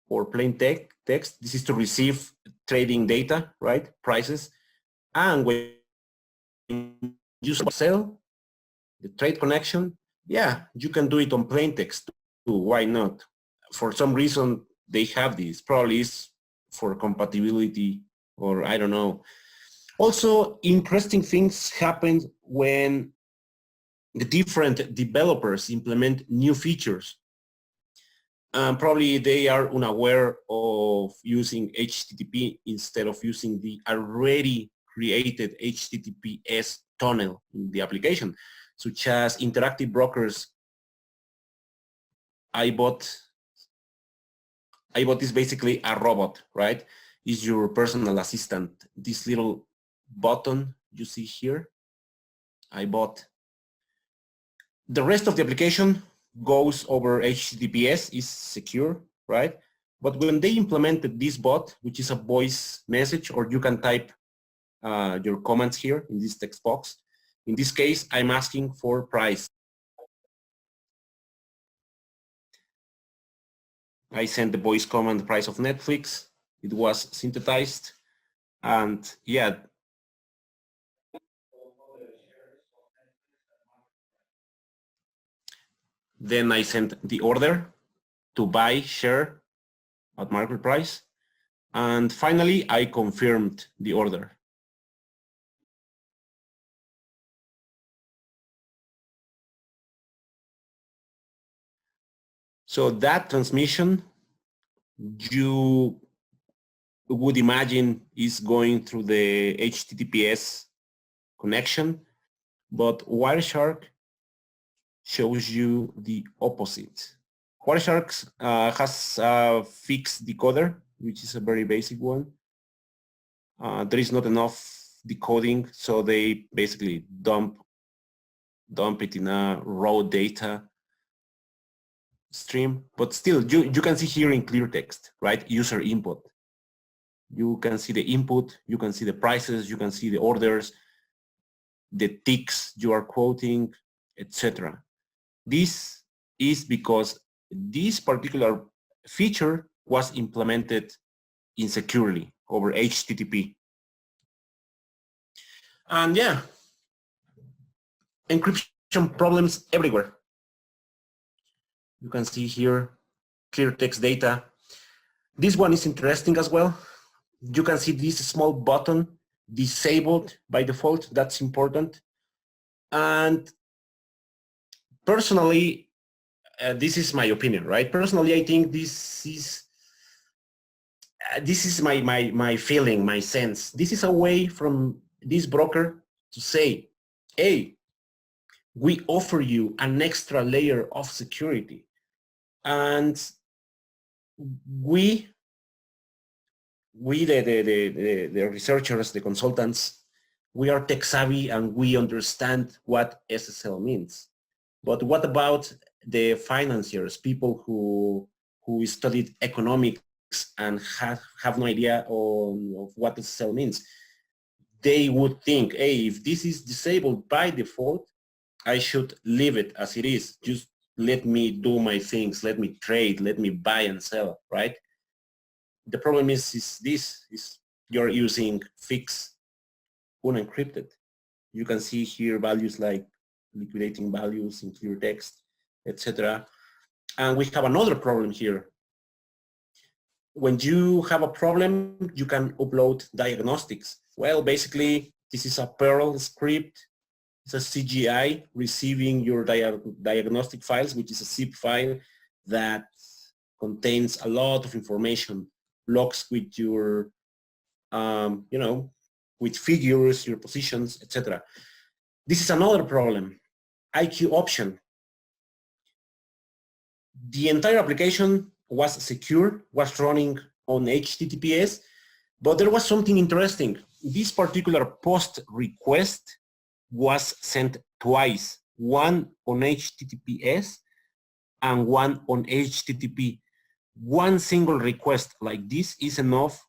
or plain text. This is to receive trading data, right? Prices. And when you sell the trade connection, yeah, you can do it on plain text too. Why not? For some reason, they have this. Probably is for compatibility, or I don't know. Also, interesting things happen when the different developers implement new features. Probably they are unaware of using HTTP instead of using the already created HTTPS tunnel in the application, such as interactive brokers. iBot is basically a robot, right? Is your personal assistant. This little button you see here, iBot. The rest of the application goes over HTTPS, is secure, right? But when they implemented this bot, which is a voice message, or you can type your comments here in this text box. In this case, I'm asking for price. I sent the voice command price of Netflix. It was synthesized, and yeah. Then I sent the order to buy share at market price. And finally, I confirmed the order. So that transmission, you would imagine, is going through the HTTPS connection, but Wireshark shows you the opposite. Wireshark has a fixed decoder, which is a very basic one. There is not enough decoding, so they basically dump it in a raw data stream. But still, you can see here in clear text, right? User input. You can see the input, you can see the prices, you can see the orders, the ticks you are quoting, etc. This is because this particular feature was implemented insecurely over HTTP. And yeah, encryption problems everywhere. You can see here clear text data. This one is interesting as well. You can see this small button disabled by default. That's important. And personally, this is my opinion, right? Personally, I think this is this is my feeling, my sense. This is a way from this broker to say, hey, we offer you an extra layer of security. And we the researchers, the consultants, we are tech savvy and we understand what SSL means. But what about the financiers, people who studied economics and have no idea of what SSL means? They would think, hey, if this is disabled by default, I should leave it as it is. Just let me do my things, let me trade, let me buy and sell, right? The problem is you're using fixed unencrypted. You can see here values like liquidating values in clear text, etc. And we have another problem here. When you have a problem, you can upload diagnostics. Well, basically, this is a Perl script. It's a CGI receiving your diagnostic files, which is a zip file that contains a lot of information, logs with your, with figures, your positions, etc. This is another problem. IQ option. The entire application was secure, was running on HTTPS, but there was something interesting. This particular post request was sent twice, one on HTTPS and one on HTTP. One single request like this is enough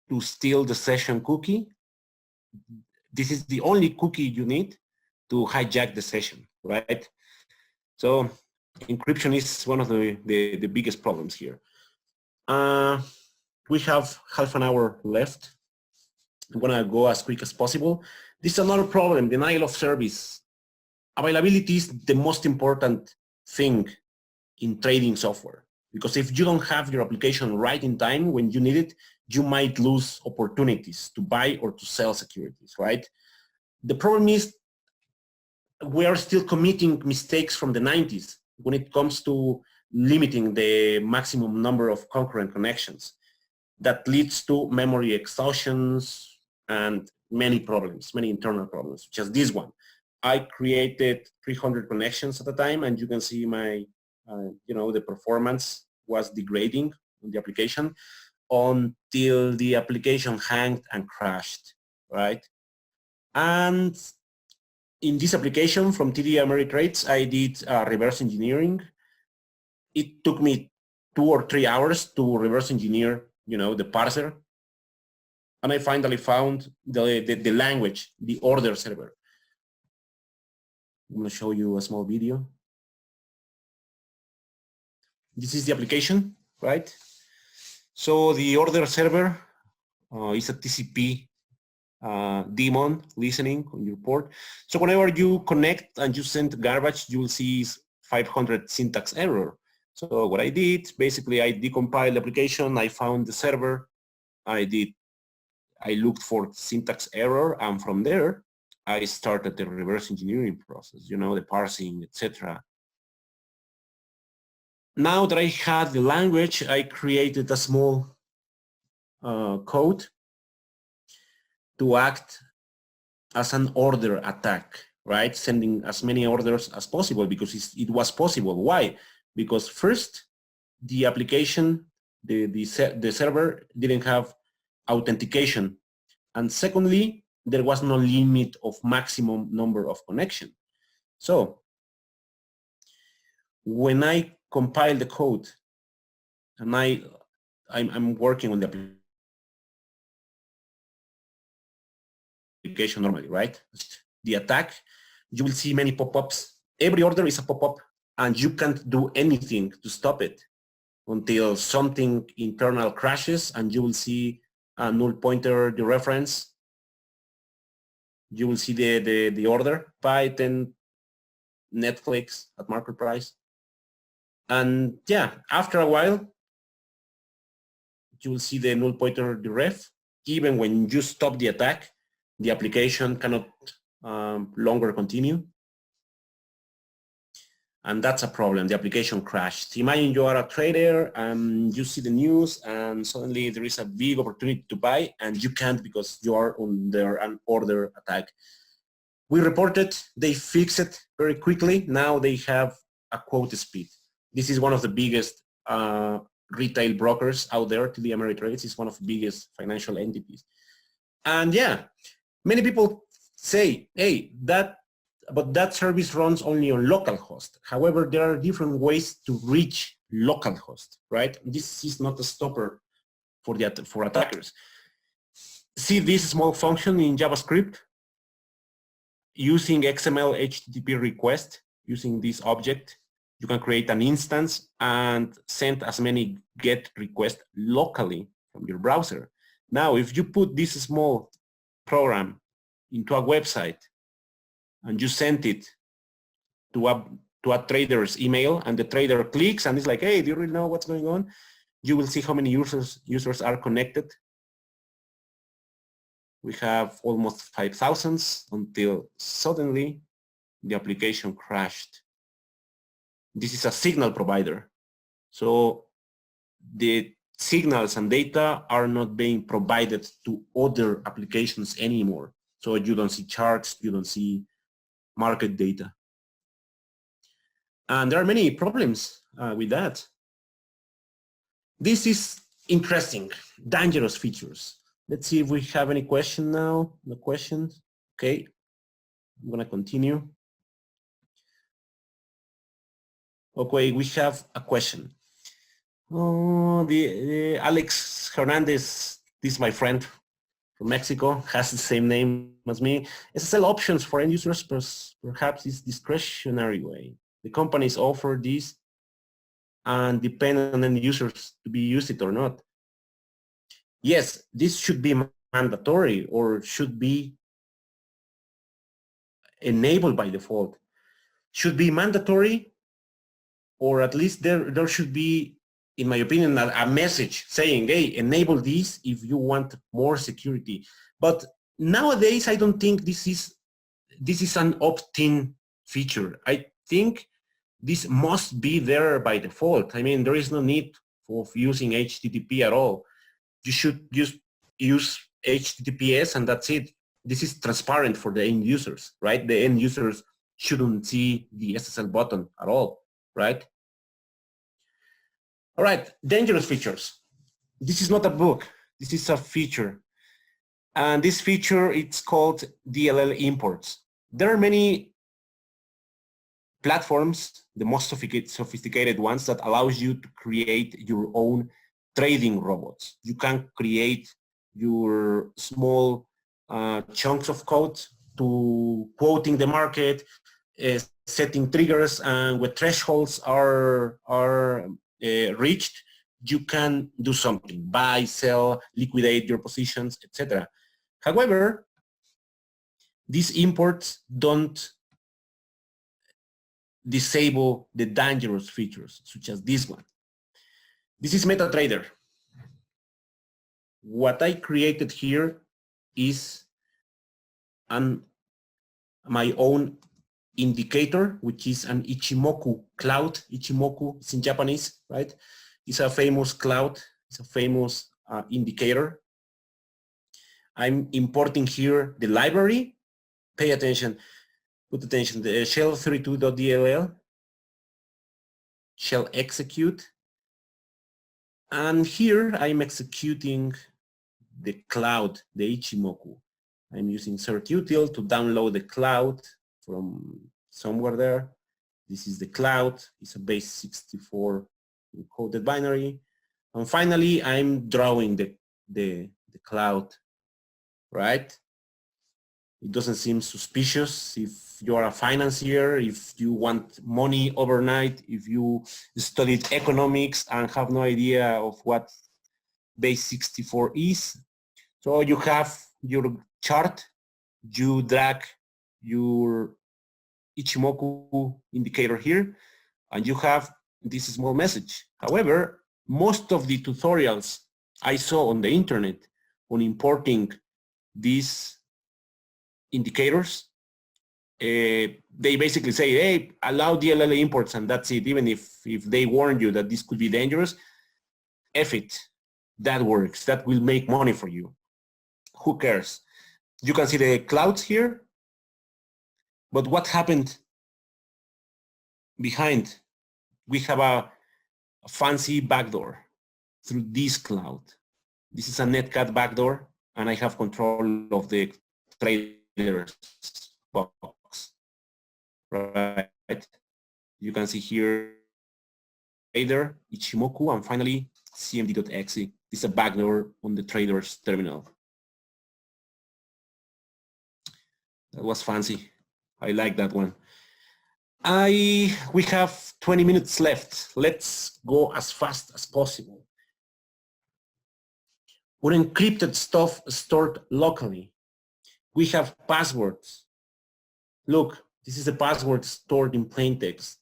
to steal the session cookie. This is the only cookie you need to hijack the session, right? So encryption is one of the biggest problems here. We have half an hour left. I'm gonna go as quick as possible. This is another problem, denial of service. Availability is the most important thing in trading software, because if you don't have your application right in time when you need it, you might lose opportunities to buy or to sell securities, right? The problem is we are still committing mistakes from the 90s when it comes to limiting the maximum number of concurrent connections. That leads to memory exhaustions and many problems, many internal problems, such as this one. I created 300 connections at a time, and you can see my, the performance was degrading on the application until the application hanged and crashed, right? And in this application from TD Ameritrades, I did reverse engineering. It took me 2 or 3 hours to reverse engineer, the parser. And I finally found the language, the order server. I'm going to show you a small video. This is the application, right? So the order server is a TCP daemon listening on your port. So whenever you connect and you send garbage, you will see 500 syntax error. So what I did, basically I decompiled the application, I found the server, I looked for syntax error, and from there, I started the reverse engineering process, the parsing, etc. Now that I had the language, I created a small code to act as an order attack, right? Sending as many orders as possible because it was possible. Why? Because first, the application, the server didn't have authentication. And secondly, there was no limit of maximum number of connection. So when I compile the code and I'm working on the application normally, right? The attack, you will see many pop-ups. Every order is a pop-up and you can't do anything to stop it until something internal crashes and you will see a null pointer, the reference. You will see the order, Python, Netflix at market price. And yeah, after a while, you will see the null pointer, the ref. Even when you stop the attack, the application cannot longer continue. And that's a problem. The application crashed. Imagine you are a trader and you see the news and suddenly there is a big opportunity to buy and you can't because you are under an order attack. We reported, they fixed it very quickly. Now they have a quote speed. This is one of the biggest retail brokers out there. TD Ameritrade is one of the biggest financial entities. And yeah, many people say, hey, but that service runs only on localhost. However, there are different ways to reach localhost, right? This is not a stopper for attackers. See this small function in JavaScript? Using XML HTTP request, using this object, you can create an instance and send as many GET requests locally from your browser. Now, if you put this small program into a website and you send it to a trader's email and the trader clicks and it's like, hey, do you really know what's going on? You will see how many users are connected. We have almost 5,000 until suddenly the application crashed. This is a signal provider. So the signals and data are not being provided to other applications anymore. So you don't see charts, you don't see market data. And there are many problems with that. This is interesting, dangerous features. Let's see if we have any question now. No questions. Okay, I'm gonna continue. Okay, we have a question. Oh, the Alex Hernandez, this is my friend from Mexico, has the same name as me. SSL options for end users, perhaps is discretionary way. The companies offer this and depend on end users to be used it or not. Yes, this should be mandatory or should be enabled by default. Should be mandatory, or at least there should be, in my opinion, a message saying, hey, enable this if you want more security. But nowadays, I don't think this is an opt-in feature. I think this must be there by default. I mean, there is no need of using HTTP at all. You should just use HTTPS and that's it. This is transparent for the end users, right? The end users shouldn't see the SSL button at all, right? All right, dangerous features. This is not a book, this is a feature. And this feature, it's called DLL imports. There are many platforms, the most sophisticated ones, that allows you to create your own trading robots. You can create your small chunks of code to quoting the market, setting triggers, and when thresholds are reached, you can do something, buy, sell, liquidate your positions, etc. However, these imports don't disable the dangerous features, such as this one. This is MetaTrader. What I created here is my own indicator, which is an Ichimoku cloud. Ichimoku is in Japanese, right? It's a famous cloud. It's a famous indicator. I'm importing here the library. Pay attention. Put attention. The shell32.dll, shell execute. And here I'm executing the cloud, the Ichimoku. I'm using certutil to download the cloud from somewhere there. This is the cloud. It's a base 64 encoded binary. And finally, I'm drawing the cloud, right? It doesn't seem suspicious. If you're a financier, if you want money overnight, if you studied economics and have no idea of what base 64 is. So you have your chart, you drag your Ichimoku indicator here, and you have this small message. However, most of the tutorials I saw on the internet on importing these indicators they basically say, hey, allow DLL imports and that's it. Even if they warn you that this could be dangerous, F it, that works. That will make money for you. Who cares? You can see the clouds here, but what happened behind? We have a fancy backdoor through this cloud. This is a netcat backdoor, and I have control of the traders box, right? You can see here trader, Ichimoku, and finally cmd.exe. This is a backdoor on the trader's terminal. That was fancy. I like that one. We have 20 minutes left. Let's go as fast as possible. Unencrypted stuff stored locally. We have passwords. Look, this is a password stored in plain text.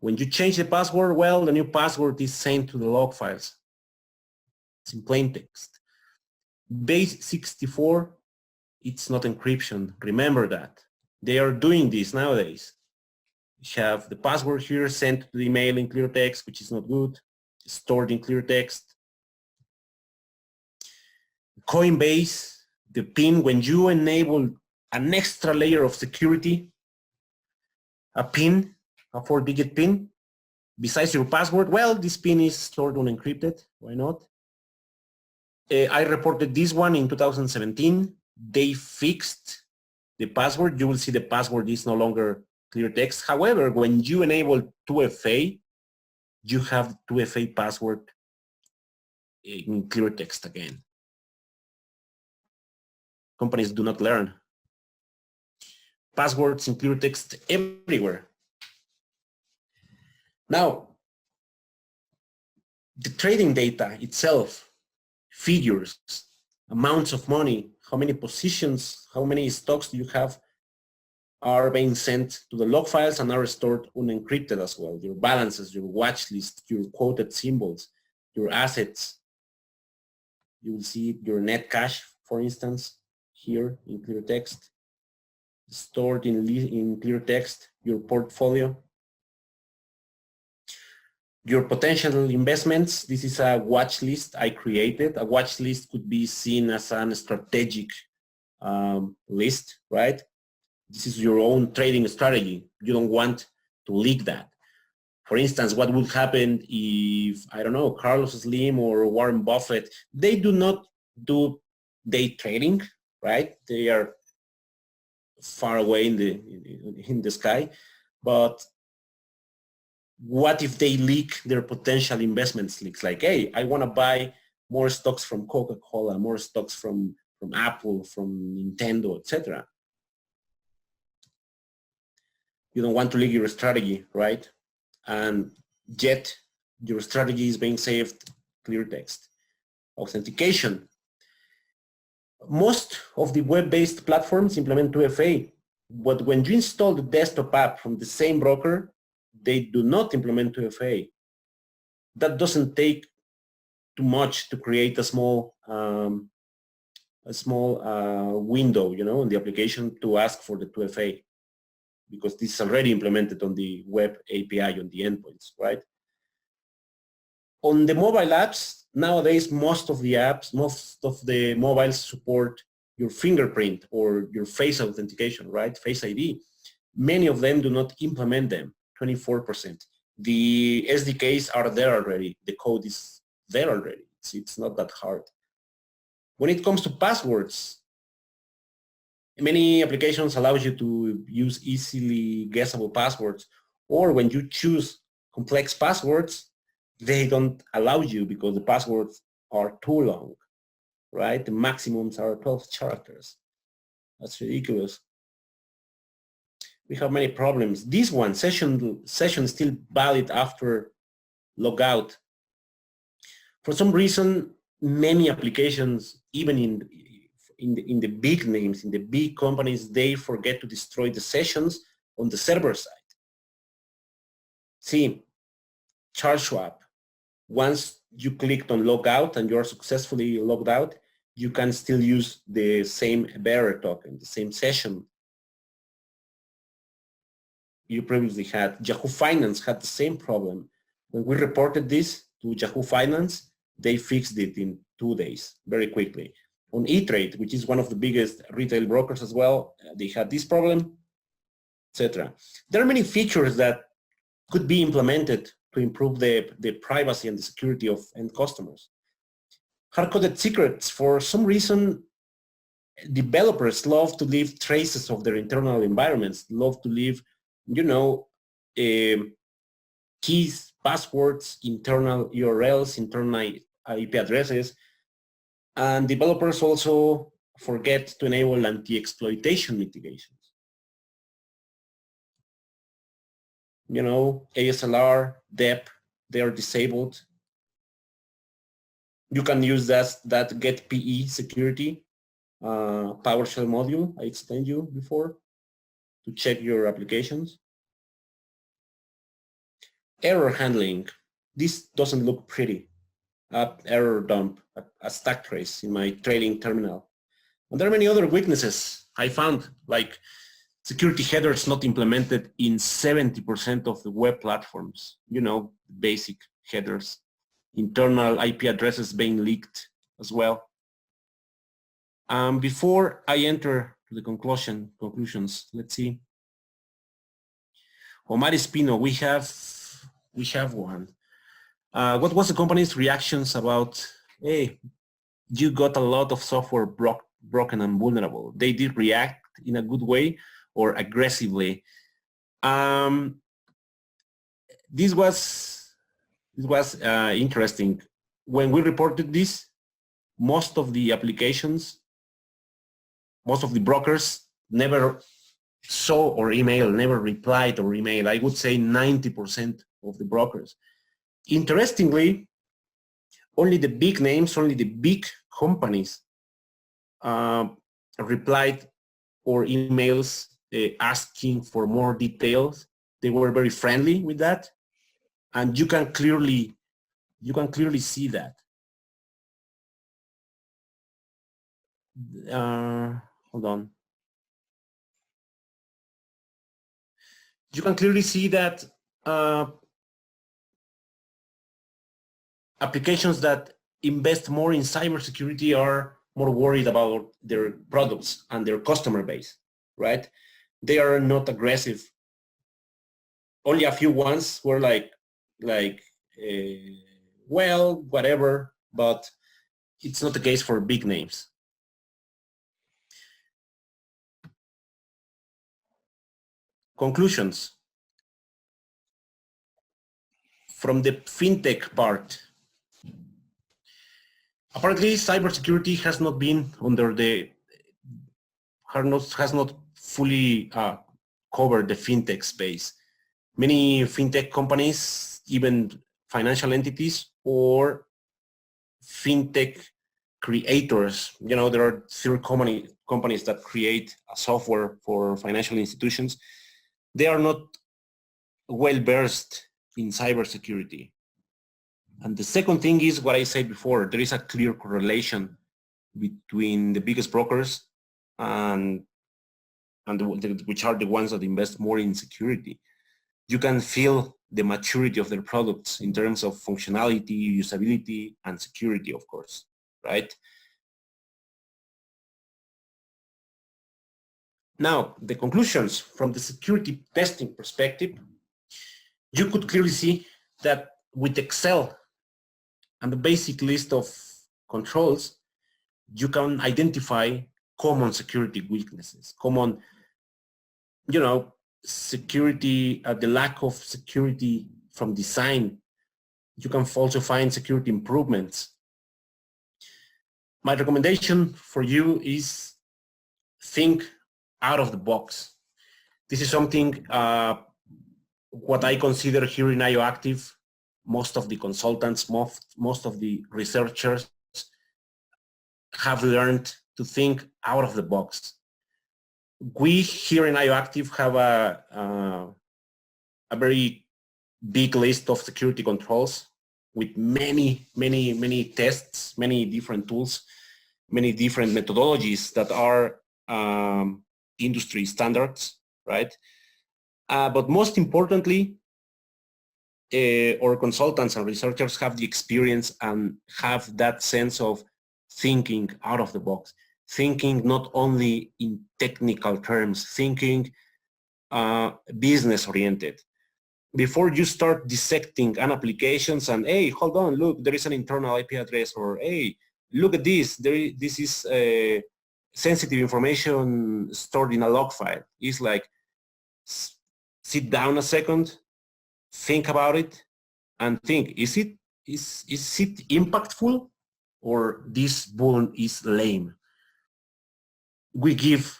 When you change the password, well, the new password is sent to the log files. It's in plain text. Base 64, it's not encryption. Remember that. They are doing this nowadays. We have the password here sent to the email in clear text, which is not good, stored in clear text. Coinbase, the PIN, when you enable an extra layer of security, a PIN, a 4-digit PIN, besides your password, well, this PIN is stored unencrypted. Why not? I reported this one in 2017. They fixed the password. You will see the password is no longer clear text. However, when you enable 2FA, you have 2FA password in clear text again. Companies do not learn. Passwords in clear text everywhere. Now, the trading data itself, figures, amounts of money, how many positions, how many stocks do you have, are being sent to the log files and are stored unencrypted as well. Your balances, your watch list, your quoted symbols, your assets. You will see your net cash, for instance, here in clear text, stored in clear text, your portfolio. Your potential investments, this is a watch list I created. A watch list could be seen as a strategic list, right? This is your own trading strategy. You don't want to leak that. For instance, what would happen if, I don't know, Carlos Slim or Warren Buffett, they do not do day trading, right? They are far away in the sky, but what if they leak their potential investments leaks? Like, hey, I want to buy more stocks from Coca-Cola, more stocks from Apple, from Nintendo, etc. You don't want to leak your strategy, right? And yet your strategy is being saved clear text. Authentication. Most of the web-based platforms implement 2FA, but when you install the desktop app from the same broker, they do not implement 2FA. That doesn't take too much to create a small window, you know, in the application to ask for the 2FA, because this is already implemented on the web API on the endpoints, right? On the mobile apps, nowadays, most of the mobiles support your fingerprint or your face authentication, right? Face ID. Many of them do not implement them, 24%. The SDKs are there already. The code is there already. It's not that hard. When it comes to passwords, many applications allow you to use easily guessable passwords, or when you choose complex passwords, they don't allow you because the passwords are too long, right? The maximums are 12 characters. That's ridiculous. We have many problems. This one, session still valid after logout. For some reason, many applications, even in the big names, in the big companies, they forget to destroy the sessions on the server side. See, Charles Schwab, once you clicked on logout and you're successfully logged out, you can still use the same bearer token, the same session you previously had. Yahoo Finance had the same problem. When we reported this to Yahoo Finance, they fixed it in 2 days, very quickly. On E-Trade, which is one of the biggest retail brokers as well, they had this problem, etc. There are many features that could be implemented to improve the privacy and the security of end customers. Hard-coded secrets, for some reason, developers love to leave traces of their internal environments, love to leave, you know, keys, passwords, internal URLs, internal IP addresses, and developers also forget to enable anti-exploitation mitigations. You know, ASLR, DEP, they are disabled. You can use that get PE security PowerShell module I explained you before to check your applications. Error handling. This doesn't look pretty. Error dump, a stack trace in my trading terminal. And there are many other weaknesses I found, like security headers not implemented in 70% of the web platforms. You know, basic headers. Internal IP addresses being leaked as well. Before I enter to the conclusions, let's see. Omar Espino, we have one. What was the company's reactions about, hey, you got a lot of software broken and vulnerable? They did react in a good way or aggressively? This was interesting. When we reported this, most of the applications, most of the brokers never saw or never replied or email. I would say 90% of the brokers. Interestingly, only the big names, only the big companies replied or emails asking for more details. They were very friendly with that, and you can clearly see that. Hold on. You can clearly see that applications that invest more in cybersecurity are more worried about their products and their customer base, right? They are not aggressive. Only a few ones were like well, whatever, but it's not the case for big names. Conclusions. From the fintech part, apparently cybersecurity has not been under has not fully covered the fintech space. Many fintech companies, even financial entities or fintech creators, you know, there are third companies that create a software for financial institutions. They are not well versed in cybersecurity. And the second thing is what I said before, there is a clear correlation between the biggest brokers and which are the ones that invest more in security. You can feel the maturity of their products in terms of functionality, usability, and security, of course, right? Now, the conclusions from the security testing perspective, you could clearly see that with Excel and the basic list of controls, you can identify common security weaknesses, common, you know, security, the lack of security from design. You can also find security improvements. My recommendation for you is think out of the box. This is something, what I consider here in IOActive, most of the consultants, most of the researchers have learned to think out of the box. We here in IOActive have a very big list of security controls with many tests, many different tools, many different methodologies that are industry standards, right? But most importantly, our consultants and researchers have the experience and have that sense of thinking out of the box, thinking not only in technical terms, thinking business oriented. Before you start dissecting an applications and, hey, hold on, look, there is an internal IP address, or hey, look at this, this is sensitive information stored in a log file. It's like, sit down a second, think about it, and think, is it impactful, or this vuln is lame? We give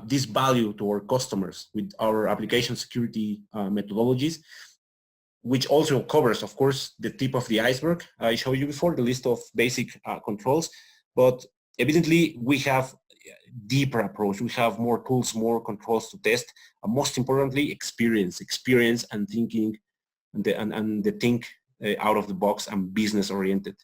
this value to our customers with our application security methodologies, which also covers, of course, the tip of the iceberg I showed you before, the list of basic controls. But evidently, we have a deeper approach. We have more tools, more controls to test, and most importantly, experience and thinking, and the think out of the box and business oriented.